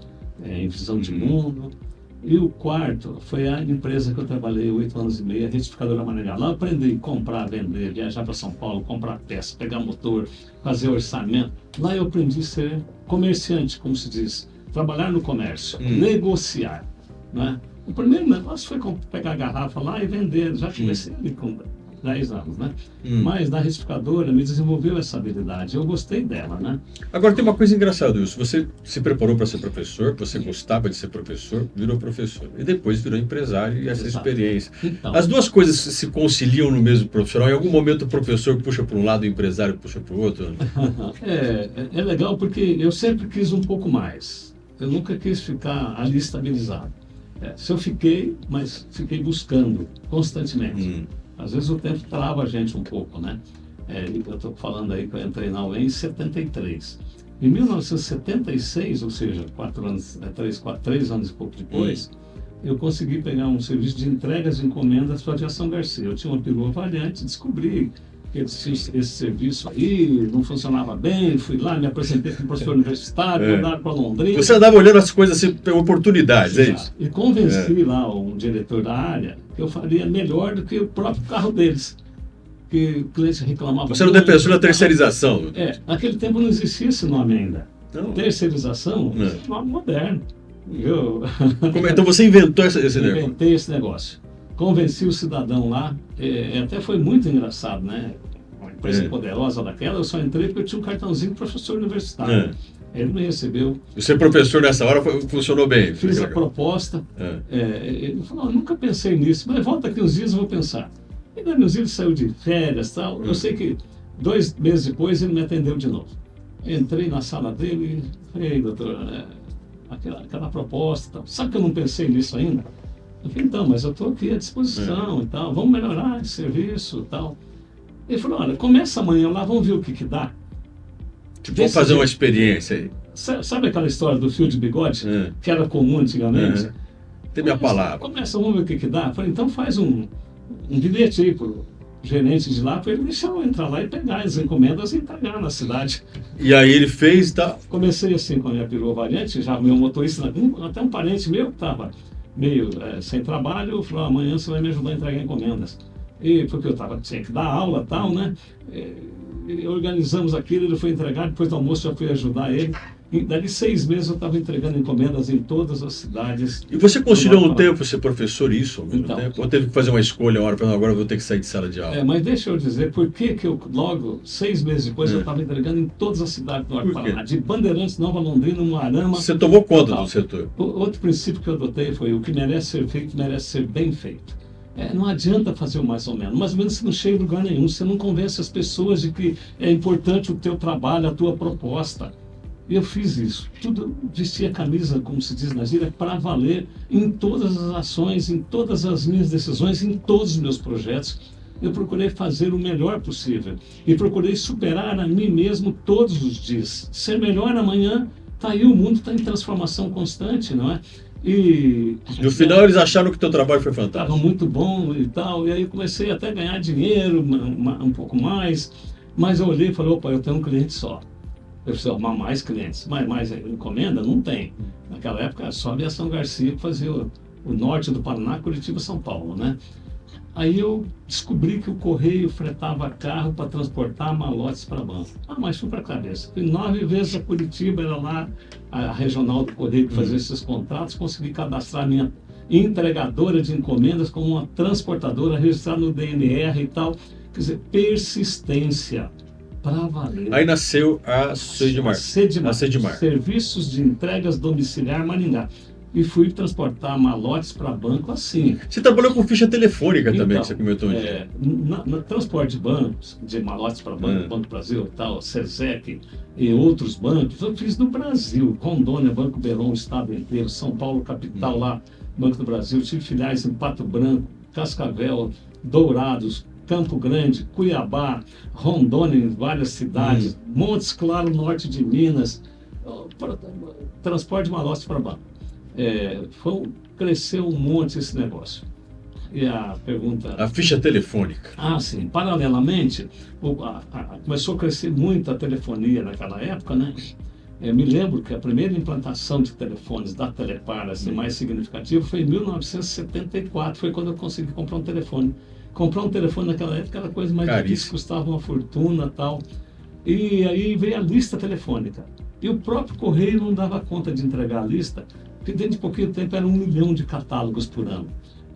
em visão de mundo. E o quarto foi a empresa que eu trabalhei 8 anos e meio, a retificadora Maringá. Lá eu aprendi a comprar, vender, viajar para São Paulo, comprar peça, pegar motor, fazer orçamento. Lá eu aprendi a ser comerciante, como se diz, trabalhar no comércio, negociar, né? O primeiro negócio foi pegar a garrafa lá e vender, já comecei ali com 10 anos, né? Mas na retificadora me desenvolveu essa habilidade, eu gostei dela, né? Agora tem uma coisa engraçada, Wilson, você se preparou para ser professor, você gostava de ser professor, virou professor, e depois virou empresário e essa experiência. Então, as duas coisas se conciliam no mesmo profissional? Em algum momento o professor puxa para um lado e o empresário puxa para o outro? É legal porque eu sempre quis um pouco mais, eu nunca quis ficar ali estabilizado. Se eu fiquei, mas fiquei buscando constantemente. Às vezes o tempo trava a gente um pouco, né? Eu estou falando aí que eu entrei na UEM em 73. Em 1976, ou seja, 3 anos e pouco depois, eu consegui pegar um serviço de entregas de encomendas para a Aviação Garcia. Eu tinha uma perua Variante, descobri que eles tinham esse serviço aí, não funcionava bem, fui lá, me apresentei como professor universitário, mandaram para Londrina. Você andava olhando as coisas assim, oportunidades, é isso? E convenci lá um diretor da área que eu faria melhor do que o próprio carro deles. Que o cliente reclamava. Você não defensor da terceirização? Naquele tempo não existia esse nome ainda. Não. Terceirização é um nome moderno. Então você inventou esse negócio? Inventei esse negócio. Convenci o cidadão lá, até foi muito engraçado, né? Uma empresa poderosa daquela, eu só entrei porque eu tinha um cartãozinho de professor universitário. Ele me recebeu. Você professor nessa hora funcionou bem? Fiz a proposta. Ele falou, eu nunca pensei nisso, mas volta aqui uns dias eu vou pensar. E daí uns dias ele saiu de férias e tal. Eu sei que 2 meses depois ele me atendeu de novo. Entrei na sala dele e falei, doutor, aquela proposta, tal. Sabe que eu não pensei nisso ainda? Eu falei, então, mas eu estou aqui à disposição e tal, vamos melhorar esse serviço e tal. Ele falou, olha, começa amanhã lá, vamos ver o que dá. Tipo, vamos fazer uma experiência aí. Sabe aquela história do fio de bigode, que era comum antigamente? Tem minha palavra. Começa, vamos ver o que dá. Eu falei, então faz um bilhete aí pro gerente de lá, para ele deixar eu entrar lá e pegar as encomendas e entregar na cidade. E aí ele fez, tá? Comecei assim com a minha perua Variante, já meu motorista, até um parente meu que estava meio sem trabalho, falou, amanhã você vai me ajudar a entregar encomendas. E porque eu tinha que dar aula e tal, né? Organizamos aquilo, ele foi entregar, depois do almoço já fui ajudar ele. E dali 6 meses eu estava entregando encomendas em todas as cidades. E você conciliou um tempo ser professor isso ao mesmo tempo? Ou teve que fazer uma escolha, uma hora, agora eu vou ter que sair de sala de aula? Mas deixa eu dizer, por que eu logo, 6 meses depois, eu estava entregando em todas as cidades do Norte do Paraná, de Bandeirantes, Nova Londrina, Moarama. Você tomou conta do setor? Outro princípio que eu adotei foi o que merece ser feito, merece ser bem feito. Não adianta fazer o mais ou menos. Mais ou menos você não chega em lugar nenhum, você não convence as pessoas de que é importante o teu trabalho, a tua proposta. E eu fiz isso. Tudo, vesti a camisa, como se diz na gíria, para valer em todas as ações, em todas as minhas decisões, em todos os meus projetos. Eu procurei fazer o melhor possível. E procurei superar a mim mesmo todos os dias. Ser melhor amanhã Tá aí, o mundo está em transformação constante, não é? E No final eles acharam que o teu trabalho foi estava fantástico. muito bom e tal, e aí comecei até a ganhar dinheiro, um pouco mais, mas eu olhei e falei, opa, eu tenho um cliente só. Eu preciso arrumar mais clientes, mas mais encomenda? Não tem. Naquela época, só a Aviação Garcia que fazia o norte do Paraná, Curitiba, São Paulo, né? Aí eu descobri que o Correio fretava carro para transportar malotes para banco. Ah, mas fui para a cabeça. Fui 9 vezes a Curitiba, era lá a regional do Correio que fazia esses contratos, consegui cadastrar minha entregadora de encomendas como uma transportadora, registrar no DNR e tal. Quer dizer, persistência para valer. Aí nasceu a Sedmar. A Sedmar. Serviços de Entregas Domiciliar Maringá. E fui transportar malotes para banco assim. Você trabalhou com ficha telefônica também, Então, que você comentou um dia. No transporte de bancos, de malotes para banco, Banco Brasil e tal, SESEC e outros bancos, eu fiz no Brasil. Rondônia, Banco Belon, o estado inteiro, São Paulo, capital lá, Banco do Brasil. Tive filiais em Pato Branco, Cascavel, Dourados, Campo Grande, Cuiabá, Rondônia, em várias cidades, Montes Claros, norte de Minas, transporte de malotes para banco. Cresceu um monte esse negócio. E a pergunta... A ficha telefônica. Ah, sim. Paralelamente, começou a crescer muito a telefonia naquela época, né? Me lembro que a primeira implantação de telefones da Telepar, assim, mais significativa, foi em 1974, foi quando eu consegui comprar um telefone. Comprar um telefone naquela época era a coisa mais difícil, custava uma fortuna e tal. E aí veio a lista telefônica. E o próprio Correio não dava conta de entregar a lista, porque dentro de pouquinho tempo era 1 milhão de catálogos por ano.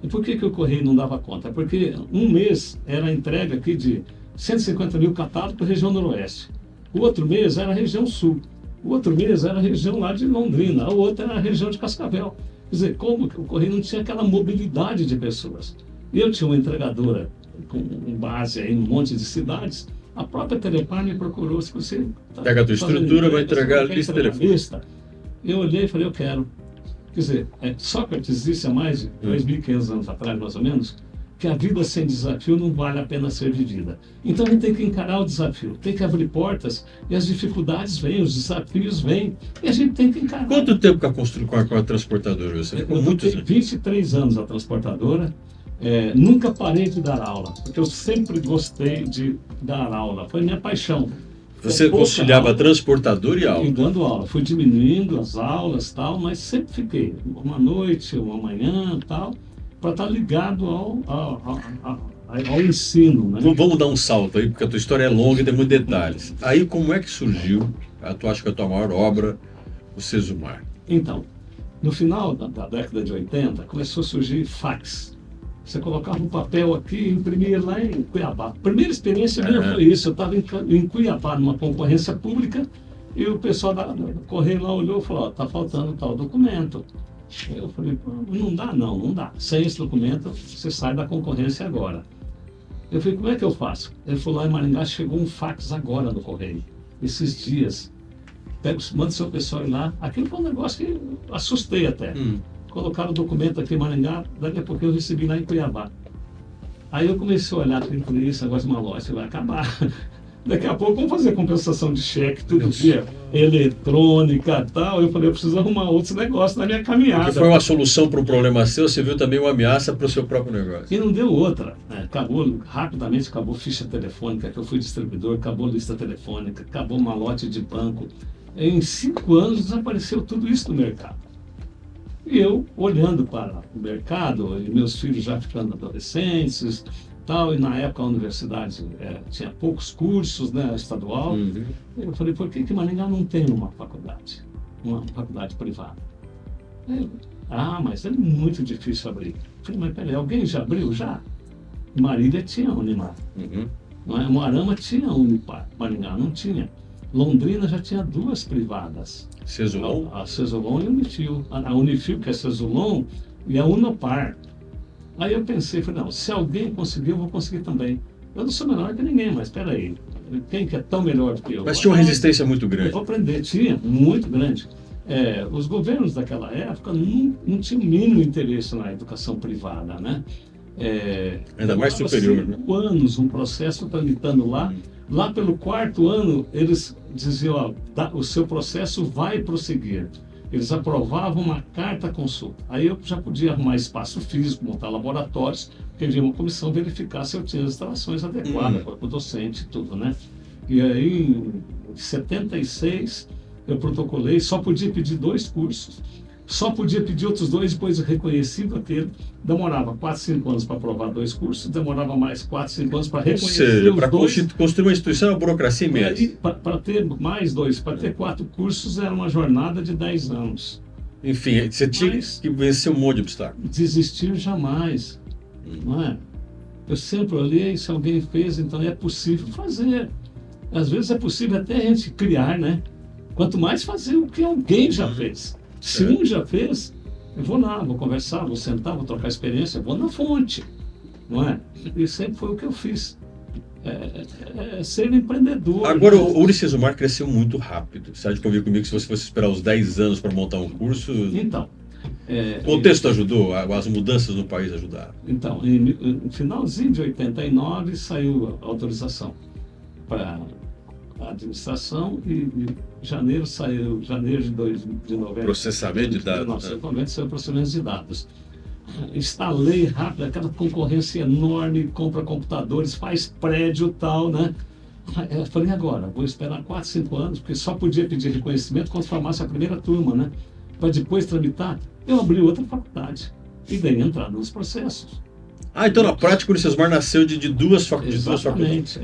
E por que o Correio não dava conta? Porque um mês era a entrega aqui de 150 mil catálogos para a região noroeste. O outro mês era a região sul. O outro mês era a região lá de Londrina. O outro era a região de Cascavel. Quer dizer, como que o Correio não tinha aquela mobilidade de pessoas? E eu tinha uma entregadora com base em um monte de cidades. A própria Telepar me procurou. Se você pega a tua estrutura, vai entregar a lista telefônica. Eu olhei e falei, eu quero. Quer dizer, Sócrates disse há mais de 2.500 anos atrás, mais ou menos, que a vida sem desafio não vale a pena ser vivida. Então a gente tem que encarar o desafio, tem que abrir portas, e as dificuldades vêm, os desafios vêm, e a gente tem que encarar. Quanto tempo com a transportadora? Você ficou muitos anos? 23 anos a transportadora. Nunca parei de dar aula, porque eu sempre gostei de dar aula, foi minha paixão. Você conciliava aula, transportador e aula? E dando aula. Fui diminuindo as aulas e tal, mas sempre fiquei uma noite, uma manhã e tal, para estar ligado ao ensino. Né? Vamos dar um salto aí, porque a tua história é longa e tem muitos detalhes. Aí como é que surgiu, acho que a tua maior obra, o Sesumar? Então, no final da década de 80, começou a surgir fax. Você colocava um papel aqui e imprimia lá em Cuiabá. A primeira experiência minha foi isso. Eu estava em Cuiabá, numa concorrência pública, e o pessoal do Correio lá olhou e falou, está faltando tal documento. Eu falei, não dá, não dá. Sem esse documento, você sai da concorrência agora. Eu falei, como é que eu faço? Ele falou, lá em Maringá chegou um fax agora no Correio, esses dias. Manda seu pessoal ir lá. Aquilo foi um negócio que eu assustei até. Colocaram o documento aqui em Maringá, daqui a pouco eu recebi lá em Cuiabá. Aí eu comecei a olhar, falei, esse negócio de uma loja vai acabar. Daqui a pouco vamos fazer compensação de cheque, tudo dia, eletrônica e tal. Eu falei, eu preciso arrumar outros negócios na minha caminhada. Porque foi uma solução para um problema seu, você viu também uma ameaça para o seu próprio negócio. E não deu outra. Rapidamente acabou ficha telefônica, que eu fui distribuidor, acabou lista telefônica, acabou malote de banco. Em 5 anos desapareceu tudo isso do mercado. E eu, olhando para o mercado, e meus filhos já ficando adolescentes, tal, e na época a universidade tinha poucos cursos, né, estadual, eu falei, por que Maringá não tem uma faculdade privada? Mas é muito difícil abrir. Eu falei, mas peraí, alguém já abriu? Já? Marília tinha Unimar. Moarama tinha Unipar, Maringá não tinha. Londrina já tinha 2 privadas. Cesulon? A Cesulon e a Unifil. A Unifil, que é Cesulon, e a Unopar. Aí eu pensei, falei, não, se alguém conseguiu, eu vou conseguir também. Eu não sou menor que ninguém, mas espera aí, quem que é tão melhor do que eu? Mas tinha uma resistência muito grande. Eu vou aprender, tinha, muito grande. Os governos daquela época não tinham o mínimo interesse na educação privada, né? Ainda mais superior. 5 anos um processo tramitando lá Lá pelo 4º ano, eles diziam, ó, o seu processo vai prosseguir. Eles aprovavam uma carta consulta. Aí eu já podia arrumar espaço físico, montar laboratórios, porque havia uma comissão verificar se eu tinha as instalações adequadas para o docente e tudo, né? E aí, em 76, eu protocolei, só podia pedir 2 cursos, só podia pedir outros 2, depois reconhecido aquele. Demorava 4, 5 anos para aprovar 2 cursos, demorava mais 4, 5 anos para reconhecer os 2. Para construir uma instituição, é uma burocracia imensa. Para ter mais 2, para ter 4 cursos, era uma jornada de 10 anos. Enfim, você tinha que vencer um monte de obstáculos. Desistir jamais, não é? Eu sempre olhei, se alguém fez, então é possível fazer. Às vezes é possível até a gente criar, né? Quanto mais fazer o que alguém já fez. Se um já fez, eu vou lá, vou conversar, vou sentar, vou trocar experiência, vou na fonte, não é? E sempre foi o que eu fiz. Ser empreendedor. Agora, o Unicesumar cresceu muito rápido. Você há de convir comigo que se você fosse esperar os 10 anos para montar um curso... Então... o contexto ajudou? As mudanças no país ajudaram? Então, no finalzinho de 89 saiu a autorização para a administração e janeiro de 90. Processamento de dados. 1990 saiu o processamento de dados. Instalei rápido, aquela concorrência enorme, compra computadores, faz prédio e tal, né? Eu falei, agora, vou esperar 4, 5 anos, porque só podia pedir reconhecimento quando formasse a primeira turma, né? Para depois tramitar. Eu abri outra faculdade e dei entrada nos processos. Então na prática o Unicesumar nasceu de duas faculdades. Exatamente,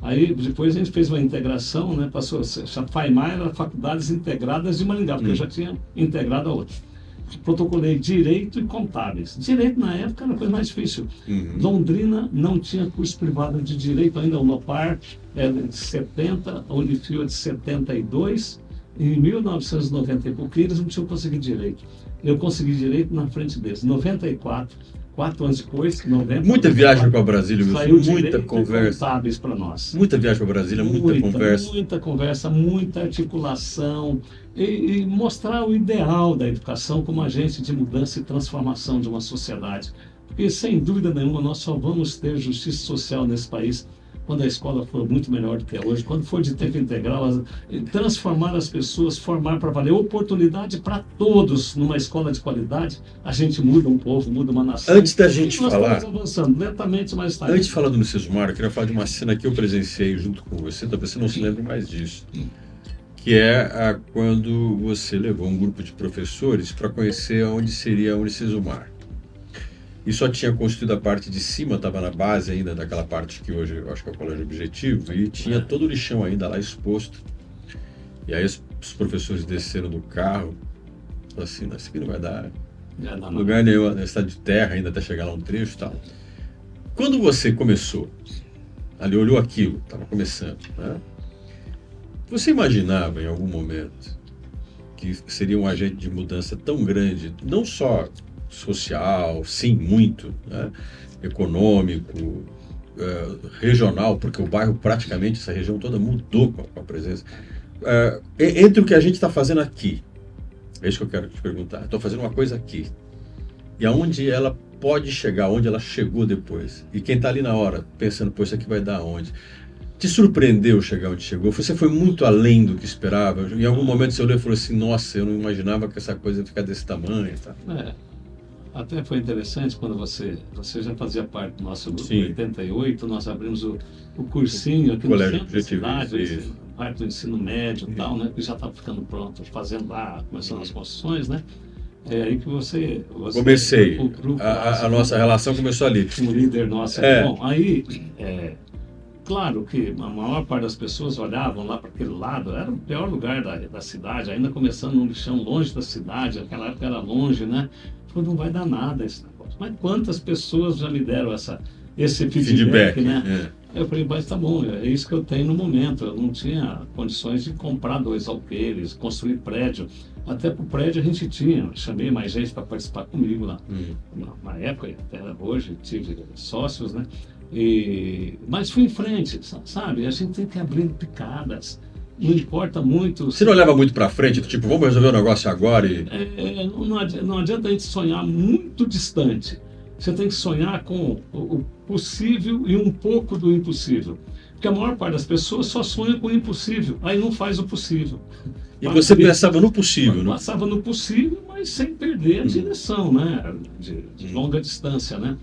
Aí depois a gente fez uma integração, né? Passou a FAIMAR era Faculdades Integradas de Maringá, porque eu já tinha integrado a outra. Protocolei Direito e Contábeis. Direito na época era a coisa mais difícil. Londrina não tinha curso privado de Direito ainda, a Unopar é de 70, a Unifil é de 72, e em 1990 e pouco eles não tinham conseguido Direito. Eu consegui Direito na frente deles. 94, 4 anos depois, 90. Muita viagem para Brasília, saiu muita conversa. Contábeis para nós. Muita viagem para Brasília, muita conversa. Muita conversa, muita articulação e mostrar o ideal da educação como agente de mudança e transformação de uma sociedade. Porque, sem dúvida nenhuma, nós só vamos ter justiça social nesse país quando a escola for muito melhor do que é hoje, quando for de tempo integral, transformar as pessoas, formar para valer, oportunidade para todos numa escola de qualidade, a gente muda um povo, muda uma nação. Antes da gente nós falar... estamos avançando, lentamente, mas está. Antes de falar do Unicesumar, eu queria falar de uma cena que eu presenciei junto com você, talvez você não se lembre mais disso, que é quando você levou um grupo de professores para conhecer onde seria a Unicesumar. E só tinha construído a parte de cima, estava na base ainda daquela parte que hoje eu acho que é o Colégio Objetivo, e tinha todo o lixão ainda lá exposto. E aí os professores desceram do carro, falaram assim, isso aqui não vai dar lugar nenhum, na cidade de terra ainda até chegar lá um trecho e tal. Quando você começou, ali olhou aquilo, estava começando, né? Você imaginava em algum momento que seria um agente de mudança tão grande, não só social, sim, muito, né? Econômico, regional, porque o bairro praticamente, essa região toda mudou com a presença. Entre o que a gente está fazendo aqui, é isso que eu quero te perguntar, estou fazendo uma coisa aqui, e aonde ela pode chegar, onde ela chegou depois, e quem está ali na hora, pensando, pô, isso aqui vai dar aonde? Te surpreendeu chegar onde chegou? Você foi muito além do que esperava? Em algum momento você olhou e falou assim, nossa, eu não imaginava que essa coisa ia ficar desse tamanho. Tá? Até foi interessante quando você já fazia parte do nosso grupo. Em 88, nós abrimos o cursinho aqui no centro da cidade, parte do ensino médio e tal, né? Que já estava ficando pronto, fazendo lá, começando as construções, né? É aí que você comecei. A nossa relação começou ali. Um líder nosso. Bom, aí, claro que a maior parte das pessoas olhavam lá para aquele lado, era o pior lugar da cidade, ainda começando num lixão longe da cidade, naquela época era longe, né? Falei, não vai dar nada esse negócio. Mas quantas pessoas já me deram esse feedback, né? Eu falei, mas tá bom, é isso que eu tenho no momento. Eu não tinha condições de comprar 2 alqueires, construir prédio. Até para o prédio a gente tinha, chamei mais gente para participar comigo lá. Na época, até hoje, tive sócios, né? Mas fui em frente, sabe? A gente tem que abrir picadas. Não importa muito... Você não leva muito para frente, tipo, vamos resolver o negócio agora e... Não adianta a gente sonhar muito distante. Você tem que sonhar com o possível e um pouco do impossível. Porque a maior parte das pessoas só sonha com o impossível, aí não faz o possível. E você pensava no possível, né? Passava no possível, mas sem perder a direção, né? De longa distância, né?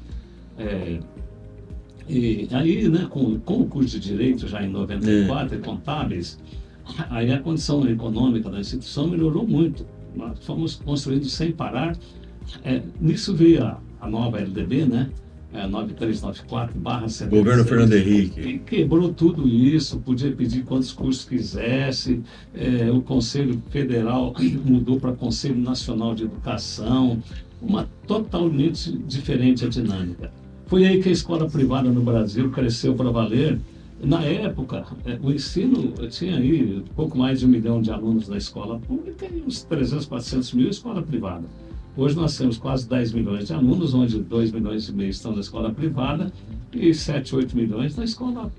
E aí, né, com o curso de Direito já em 94 e contábeis, aí a condição econômica da instituição melhorou muito. Nós fomos construindo sem parar. Nisso veio a nova LDB, né? 9394/76. Governo Fernando Henrique. E quebrou tudo isso, podia pedir quantos cursos quisesse. O Conselho Federal mudou para Conselho Nacional de Educação. Uma totalmente diferente a dinâmica. Foi aí que a escola privada no Brasil cresceu para valer. Na época, o ensino tinha aí pouco mais de 1 milhão de alunos na escola pública e uns 300, 400 mil escola privada. Hoje nós temos quase 10 milhões de alunos, onde 2 milhões e meio estão na escola privada e 7, 8 milhões na escola...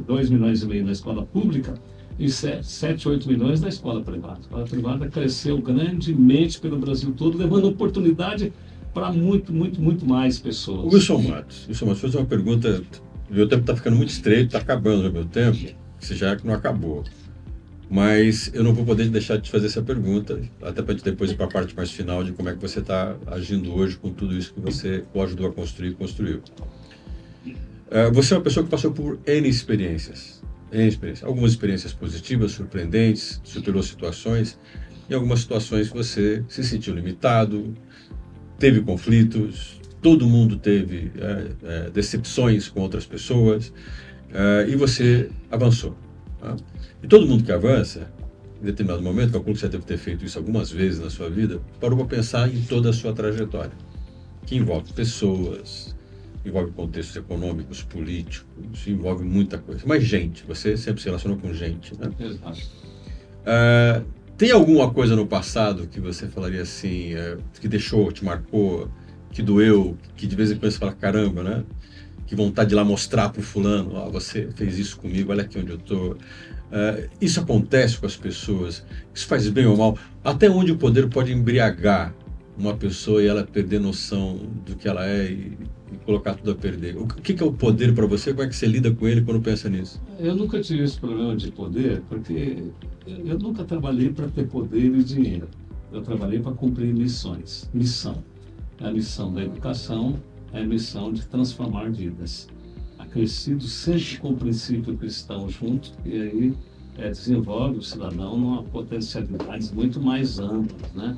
2 milhões e meio na escola pública e 7, 8 milhões na escola privada. A escola privada cresceu grandemente pelo Brasil todo, levando oportunidade para muito mais pessoas. Wilson Matos, vou fazer uma pergunta. O meu tempo está ficando muito estreito, está acabando o meu tempo, se já é que não acabou. Mas eu não vou poder deixar de te fazer essa pergunta, até para depois ir para a parte mais final de como é que você está agindo hoje com tudo isso que você ajudou a construir e construiu. Você é uma pessoa que passou por N experiências. Algumas experiências positivas, surpreendentes, superou situações, e algumas situações que você se sentiu limitado, teve conflitos, todo mundo teve decepções com outras pessoas, e você avançou. Tá? E todo mundo que avança, em determinado momento, calculo que você deve ter feito isso algumas vezes na sua vida, parou para pensar em toda a sua trajetória, que envolve pessoas, envolve contextos econômicos, políticos, envolve muita coisa. Mas gente, você sempre se relacionou com gente, né? Exato. Tem alguma coisa no passado que você falaria assim, que deixou, te marcou, que doeu, que de vez em quando você fala, caramba, né? Que vontade de ir lá mostrar para o fulano, você fez isso comigo, olha aqui onde eu estou. Isso acontece com as pessoas, isso faz bem ou mal. Até onde o poder pode embriagar uma pessoa e ela perder noção do que ela é e colocar tudo a perder? O que é o poder para você? Como é que você lida com ele quando pensa nisso? Eu nunca tive esse problema de poder, porque eu nunca trabalhei para ter poder e dinheiro. Eu trabalhei para cumprir missões. Missão. A missão da educação é a missão de transformar vidas. Acrescido sempre com o princípio cristão junto, e aí desenvolve o cidadão numa potencialidades muito mais amplas, né?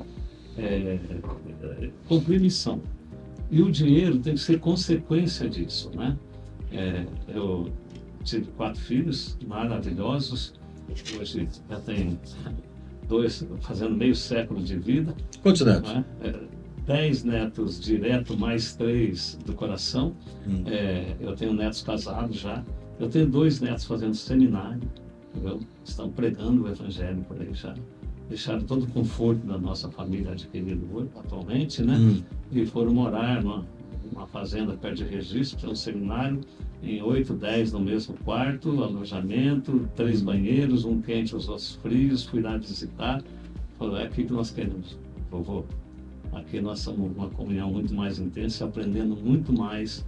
Cumprir missão. E o dinheiro tem que ser consequência disso, né? Eu tive 4 filhos maravilhosos, hoje já tenho 2, fazendo meio século de vida. Quantos netos? 10 netos direto, mais 3 do coração. Eu tenho netos casados já. Eu tenho 2 netos fazendo seminário, entendeu? Estão pregando o evangelho por aí já. Deixaram todo o conforto da nossa família adquirido atualmente, né? E foram morar numa fazenda perto de Registro, que é um seminário, em 8, 10 no mesmo quarto, alojamento, 3 banheiros, um quente, os outros frios. Fui lá visitar. Falou, é aqui que nós queremos, vovô. Aqui nós somos uma comunhão muito mais intensa, aprendendo muito mais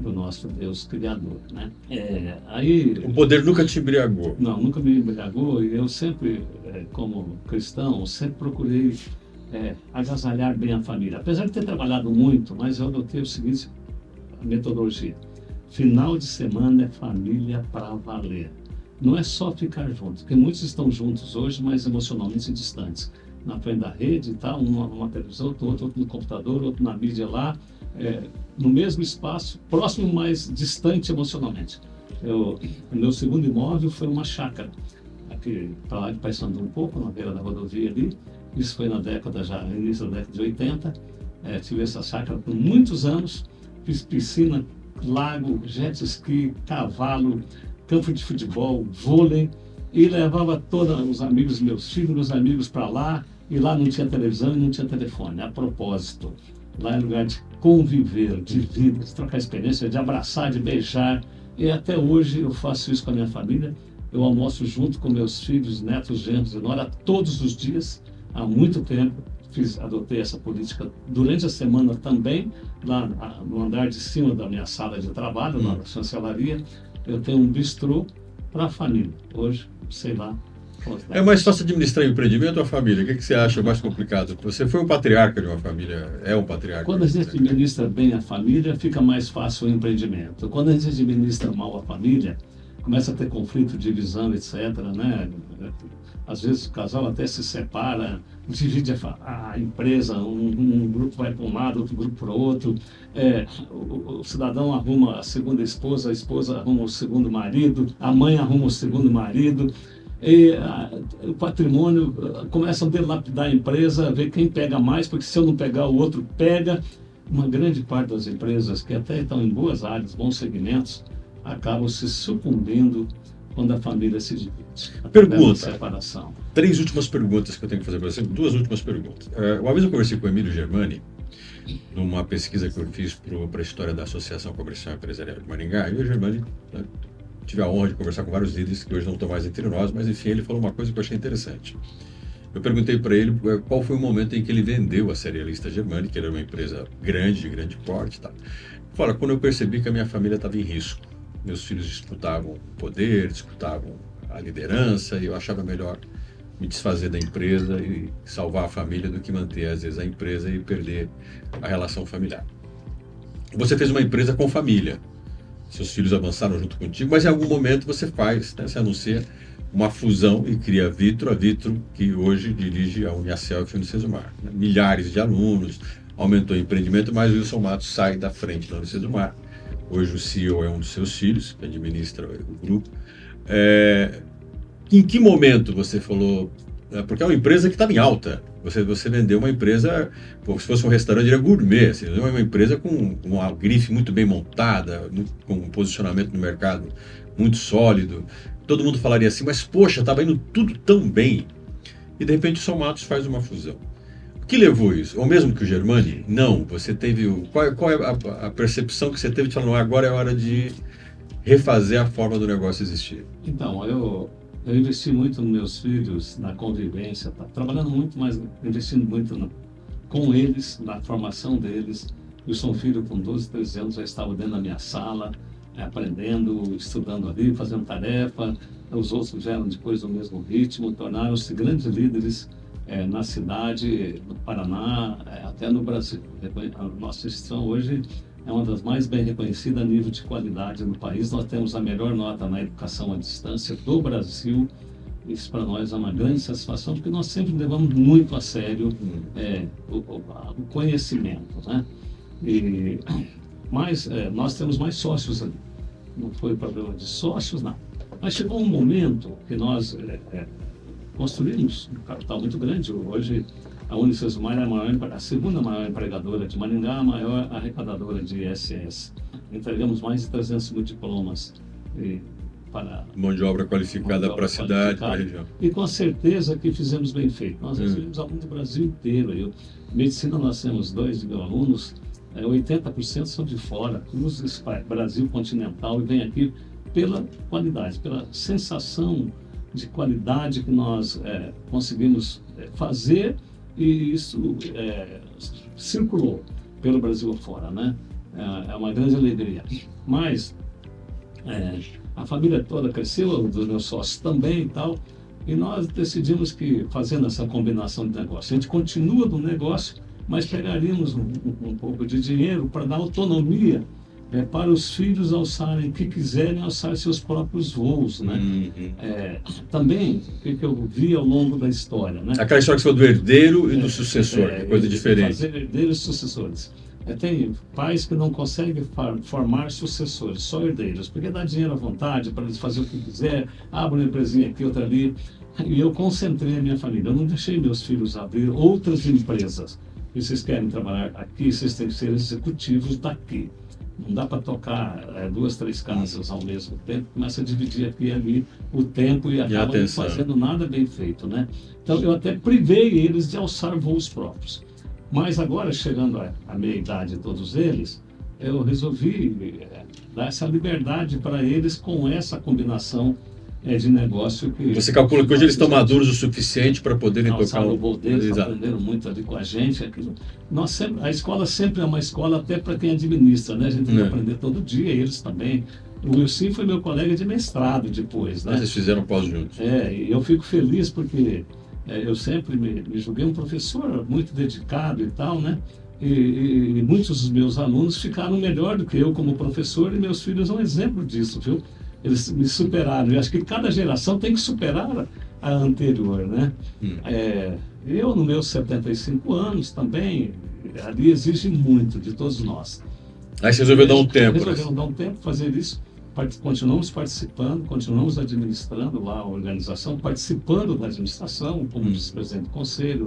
do nosso Deus Criador, né? O poder nunca te embriagou? Não, nunca me embriagou, e eu sempre, como cristão, sempre procurei agasalhar bem a família. Apesar de ter trabalhado muito, mas eu adotei o seguinte, a metodologia. Final de semana é família para valer. Não é só ficar juntos, porque muitos estão juntos hoje, mas emocionalmente distantes. Na frente da rede e tal, uma televisão, outro no computador, outro na mídia lá, no mesmo espaço, próximo, mas distante emocionalmente. O meu segundo imóvel foi uma chácara, aqui para lá de Paissandu um pouco, na beira da rodovia ali. Isso foi início da década de 80. Tive essa chácara por muitos anos, fiz piscina, lago, jet ski, cavalo, campo de futebol, vôlei, e levava todos os amigos, meus filhos, meus amigos para lá. E lá não tinha televisão e não tinha telefone. A propósito, lá é lugar de conviver, de vida, de trocar experiência, de abraçar, de beijar. E até hoje eu faço isso com a minha família. Eu almoço junto com meus filhos, netos, genros e nora todos os dias, há muito tempo. adotei essa política durante a semana também, lá no andar de cima da minha sala de trabalho, na chancelaria, eu tenho um bistrô para a família. Hoje, sei lá. É mais fácil administrar o empreendimento ou a família? O que você acha mais complicado? Você foi um patriarca de uma família, é um patriarca. Quando a gente administra bem a família, fica mais fácil o empreendimento. Quando a gente administra mal a família, começa a ter conflito, divisão, etc., né? Às vezes o casal até se separa, divide a empresa, um grupo vai para um lado, outro grupo para o outro, o cidadão arruma a segunda esposa, a esposa arruma o segundo marido, a mãe arruma o segundo marido, e o patrimônio, começam a dilapidar a empresa, ver quem pega mais, porque se eu não pegar, o outro pega. Uma grande parte das empresas que até estão em boas áreas, bons segmentos, acabam se sucumbindo quando a família se divide. Pergunta. Separação. 3 últimas perguntas que eu tenho que fazer para você. 2 últimas perguntas. Uma vez eu conversei com o Emílio Germani, numa pesquisa que eu fiz para a história da Associação Comercial Empresarial de Maringá, e o Germani, né, tive a honra de conversar com vários líderes que hoje não estão mais entre nós, mas enfim, ele falou uma coisa que eu achei interessante. Eu perguntei para ele qual foi o momento em que ele vendeu a Cerealista Germani, que era uma empresa grande, de grande porte. Tá? Fala, quando eu percebi que a minha família estava em risco. Meus filhos disputavam o poder, disputavam a liderança, e eu achava melhor me desfazer da empresa e salvar a família do que manter, às vezes, a empresa e perder a relação familiar. Você fez uma empresa com família. Seus filhos avançaram junto contigo, mas em algum momento você faz, né, você anuncia uma fusão e cria a Vitro, que hoje dirige a Uniaselv e a Unicesumar. Né? Milhares de alunos, aumentou o empreendimento, mas o Wilson Matos sai da frente da Unicesumar. Hoje o CEO é um dos seus filhos, que administra o grupo. Em que momento você falou... Porque é uma empresa que estava em alta. Você vendeu uma empresa, se fosse um restaurante, diria gourmet. Assim, uma empresa com uma grife muito bem montada, com um posicionamento no mercado muito sólido. Todo mundo falaria assim, mas poxa, estava indo tudo tão bem. E de repente o São Matos faz uma fusão. O que levou isso? Ou mesmo que o Germani? Não, você teve... Qual é a percepção que você teve de falar, não, agora é hora de refazer a forma do negócio existir? Então, eu investi muito nos meus filhos, na convivência, trabalhando muito, mas investindo muito com eles, na formação deles. Eu sou um filho com 12, 13 anos, já estava dentro da minha sala, aprendendo, estudando ali, fazendo tarefa. Os outros já eram depois do mesmo ritmo, tornaram-se grandes líderes na cidade, no Paraná, até no Brasil. A nossa instituição hoje é uma das mais bem reconhecidas a nível de qualidade no país. Nós temos a melhor nota na educação à distância do Brasil. Isso para nós é uma grande satisfação, porque nós sempre levamos muito a sério o conhecimento, né? Mas nós temos mais sócios ali. Não foi problema de sócios, não. Mas chegou um momento que nós construímos um capital muito grande. Hoje, a Unicesumar é a segunda maior empregadora de Maringá, a maior arrecadadora de ISS. Entregamos mais de 300 mil diplomas para... Mão de obra qualificada para a cidade, para a região. E com certeza que fizemos bem feito. Nós recebemos alunos do Brasil inteiro. Medicina, nós temos 2 mil alunos, 80% são de fora, cruzam esse Brasil continental e vem aqui pela qualidade, pela sensação de qualidade que nós conseguimos fazer, e isso circulou pelo Brasil afora, né? É uma grande alegria. Mas a família toda cresceu, dos meus sócios também e tal, e nós decidimos que, fazendo essa combinação de negócio, a gente continua no negócio, mas pegaríamos um pouco de dinheiro para dar autonomia para os filhos alçarem, que quiserem alçar seus próprios voos, né? Também, o que eu vi ao longo da história, né? Aquela história que você falou do herdeiro e do sucessor, que é coisa diferente. Fazer herdeiros e sucessores. Tem pais que não conseguem formar sucessores, só herdeiros, porque dá dinheiro à vontade para eles fazerem o que quiser, abre uma empresinha aqui, outra ali. E eu concentrei a minha família, eu não deixei meus filhos abrir outras empresas. E vocês querem trabalhar aqui, vocês têm que ser executivos daqui. Não dá para tocar 2, 3 casas ao mesmo tempo, começa a dividir aqui e ali o tempo e acaba não fazendo nada bem feito, né? Então eu até privei eles de alçar voos próprios. Mas agora, chegando à meia-idade de todos eles, eu resolvi dar essa liberdade para eles com essa combinação de negócio que... Você calcula que hoje eles estão maduros o suficiente para poderem tocar o voo deles, Exato. aprenderam muito ali com a gente. A escola sempre é uma escola até para quem administra, né? A gente tem que aprender todo dia, eles também. O Wilson foi meu colega de mestrado depois, né? Vocês fizeram pós juntos. E eu fico feliz porque eu sempre me julguei um professor muito dedicado e tal, né? E muitos dos meus alunos ficaram melhor do que eu como professor, e meus filhos são um exemplo disso, viu? Eles me superaram. Eu acho que cada geração tem que superar a anterior, né? Eu, nos meus 75 anos também, ali exige muito de todos nós. Aí você resolveu dar um tempo. Resolvemos dar um tempo, fazer isso. Continuamos participando, continuamos administrando lá a organização, participando da administração, como vice-presidente do conselho,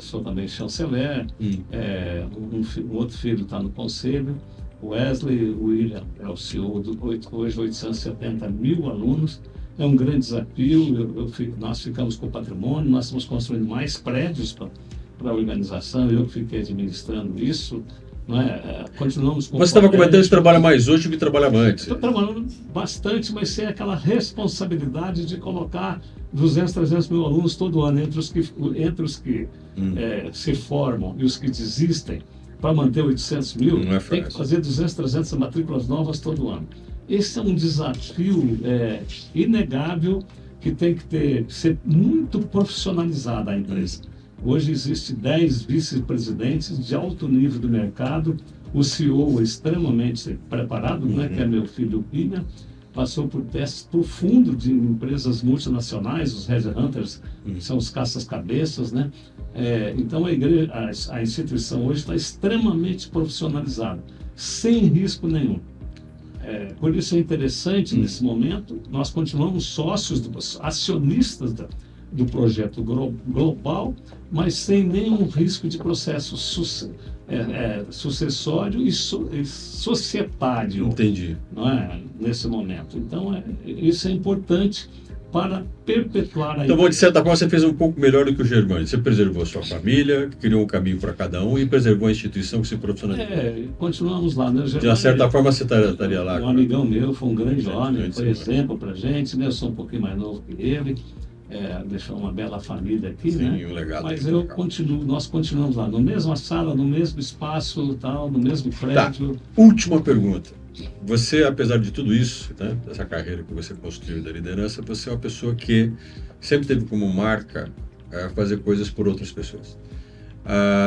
sou também chanceler, um outro filho está no conselho, Wesley William é o CEO do hoje 870 mil alunos. É um grande desafio. Nós ficamos com o patrimônio, nós estamos construindo mais prédios para a organização, eu fiquei administrando isso. Não é? Continuamos com... Você estava comentando que trabalha mais hoje do que trabalhava antes. Estou trabalhando bastante, mas sem aquela responsabilidade de colocar 200, 300 mil alunos todo ano, entre os que se formam e os que desistem, para manter 800 mil, tem que fazer 200, 300 matrículas novas todo ano. Esse é um desafio inegável, que tem que ser muito profissionalizada a empresa. Hoje existe 10 vice-presidentes de alto nível do mercado, o CEO é extremamente preparado, né, que é meu filho William, passou por testes profundos de empresas multinacionais, os headhunters, são os caças-cabeças, né? Então a instituição hoje está extremamente profissionalizada, sem risco nenhum. Por isso é interessante, nesse momento, nós continuamos sócios, acionistas do projeto global, mas sem nenhum risco de processo sucessório e societário. Entendi. Não é? Nesse momento. Então, isso é importante para perpetuar a... Então, de certa forma, você fez um pouco melhor do que o Germani. Você preservou a sua família, criou um caminho para cada um e preservou a instituição que se profissionalizou. Continuamos lá, né? De uma certa forma, você estaria lá. Um amigão meu, foi um grande homem, foi exemplo para a gente, né? Eu sou um pouquinho mais novo que ele. Deixou uma bela família aqui, sim, né? Um legado. Mas nós continuamos lá, na mesma sala, no mesmo espaço, tal, no mesmo prédio. Tá. Última pergunta. Você, apesar de tudo isso, né, dessa carreira que você construiu da liderança, você é uma pessoa que sempre teve como marca fazer coisas por outras pessoas.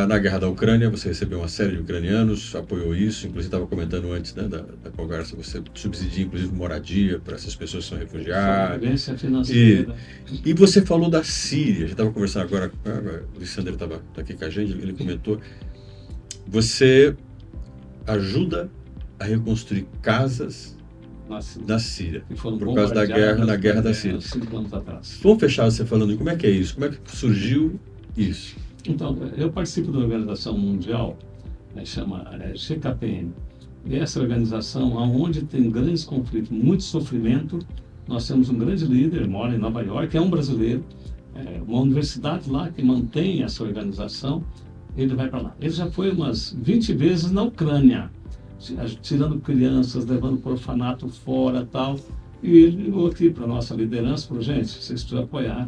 Na guerra da Ucrânia, você recebeu uma série de ucranianos, apoiou isso, inclusive estava comentando antes, né, da conversa, você subsidia inclusive moradia para essas pessoas que são refugiadas. Sobrevivência financeira. E você falou da Síria, a gente estava conversando agora, o Alexandre está aqui com a gente, ele comentou, você ajuda a reconstruir casas na Síria, por causa da guerra da Síria. 5 anos atrás. Vamos fechar você falando, como é que é isso? Como é que surgiu isso? Então, eu participo da Organização Mundial, chama GKPM, e essa organização, onde tem grandes conflitos, muito sofrimento, nós temos um grande líder, mora em Nova York, é um brasileiro, uma universidade lá que mantém essa organização, ele vai para lá. Ele já foi umas 20 vezes na Ucrânia, tirando crianças, levando orfanato fora tal, e ele ligou aqui para a nossa liderança, falou, gente, vocês precisam apoiar.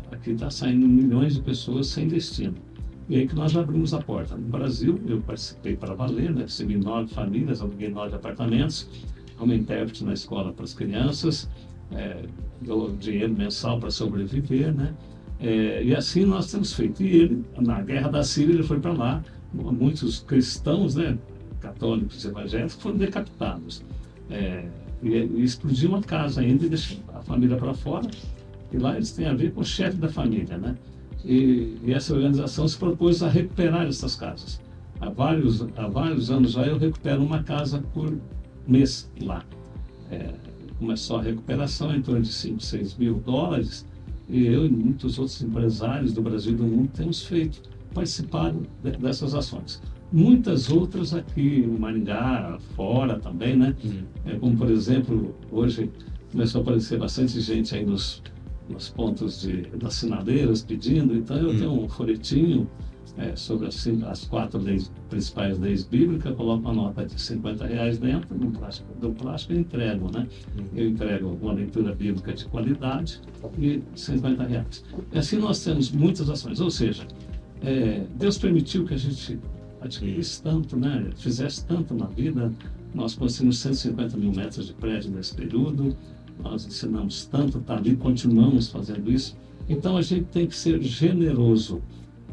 Aqui está saindo milhões de pessoas sem destino. E aí que nós abrimos a porta. No Brasil, eu participei para valer, né? Recebi 9 famílias, aluguei 9 apartamentos, uma intérprete na escola para as crianças, dou dinheiro mensal para sobreviver, né? E assim nós temos feito. E ele, na guerra da Síria, ele foi para lá. Muitos cristãos, né? Católicos e evangélicos foram decapitados. E explodiu uma casa ainda e deixou a família para fora. E lá eles têm a ver com o chefe da família, né? E essa organização se propôs a recuperar essas casas. Há vários anos já eu recupero uma casa por mês lá. Começou a recuperação em torno de 5, 6 mil dólares, e eu e muitos outros empresários do Brasil e do mundo temos participado dessas ações. Muitas outras aqui em Maringá, fora também, né? Como, por exemplo, hoje começou a aparecer bastante gente aí nos pontos das sinaleiras pedindo, então eu tenho um folhetinho sobre as 4 leis, principais leis bíblicas, coloco uma nota de R$ 50 dentro do plástico e entrego, né? Eu entrego uma leitura bíblica de qualidade e R$ 50. E assim nós temos muitas ações, ou seja, Deus permitiu que a gente adquirisse tanto, né? Fizesse tanto na vida. Nós construímos 150 mil metros de prédio nesse período, nós ensinamos tanto, tá ali, continuamos fazendo isso. Então a gente tem que ser generoso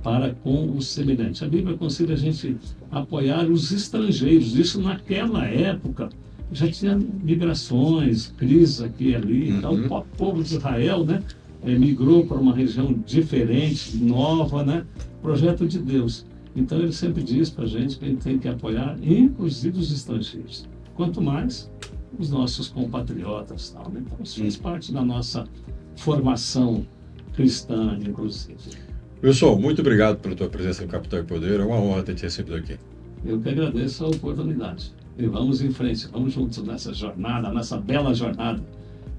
para com o semelhante. A Bíblia aconselha a gente apoiar os estrangeiros. Isso naquela época já tinha migrações, crises aqui e ali. Então o povo de Israel, né, migrou para uma região diferente, nova, né? Projeto de Deus. Então ele sempre diz para a gente que a gente tem que apoiar, inclusive os estrangeiros. Quanto mais os nossos compatriotas, tal, né? Então isso faz parte da nossa formação cristã, inclusive. Wilson, muito obrigado pela tua presença no Capital e Poder. É uma honra ter te recebido aqui. Eu que agradeço a oportunidade. E vamos em frente, vamos juntos nessa jornada, nessa bela jornada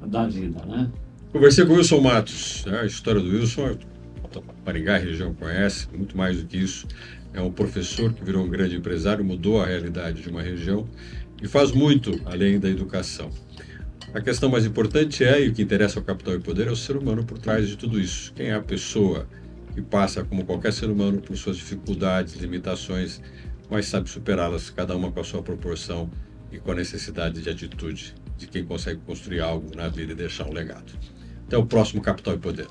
da vida, né? Conversei com o Wilson Matos. A história do Wilson, Maringá, a região conhece, muito mais do que isso. É um professor que virou um grande empresário, mudou a realidade de uma região e faz muito além da educação. A questão mais importante e o que interessa ao Capital e Poder, é o ser humano por trás de tudo isso. Quem é a pessoa que passa, como qualquer ser humano, por suas dificuldades, limitações, mas sabe superá-las, cada uma com a sua proporção e com a necessidade de atitude de quem consegue construir algo na vida e deixar um legado. Até o próximo Capital e Poder.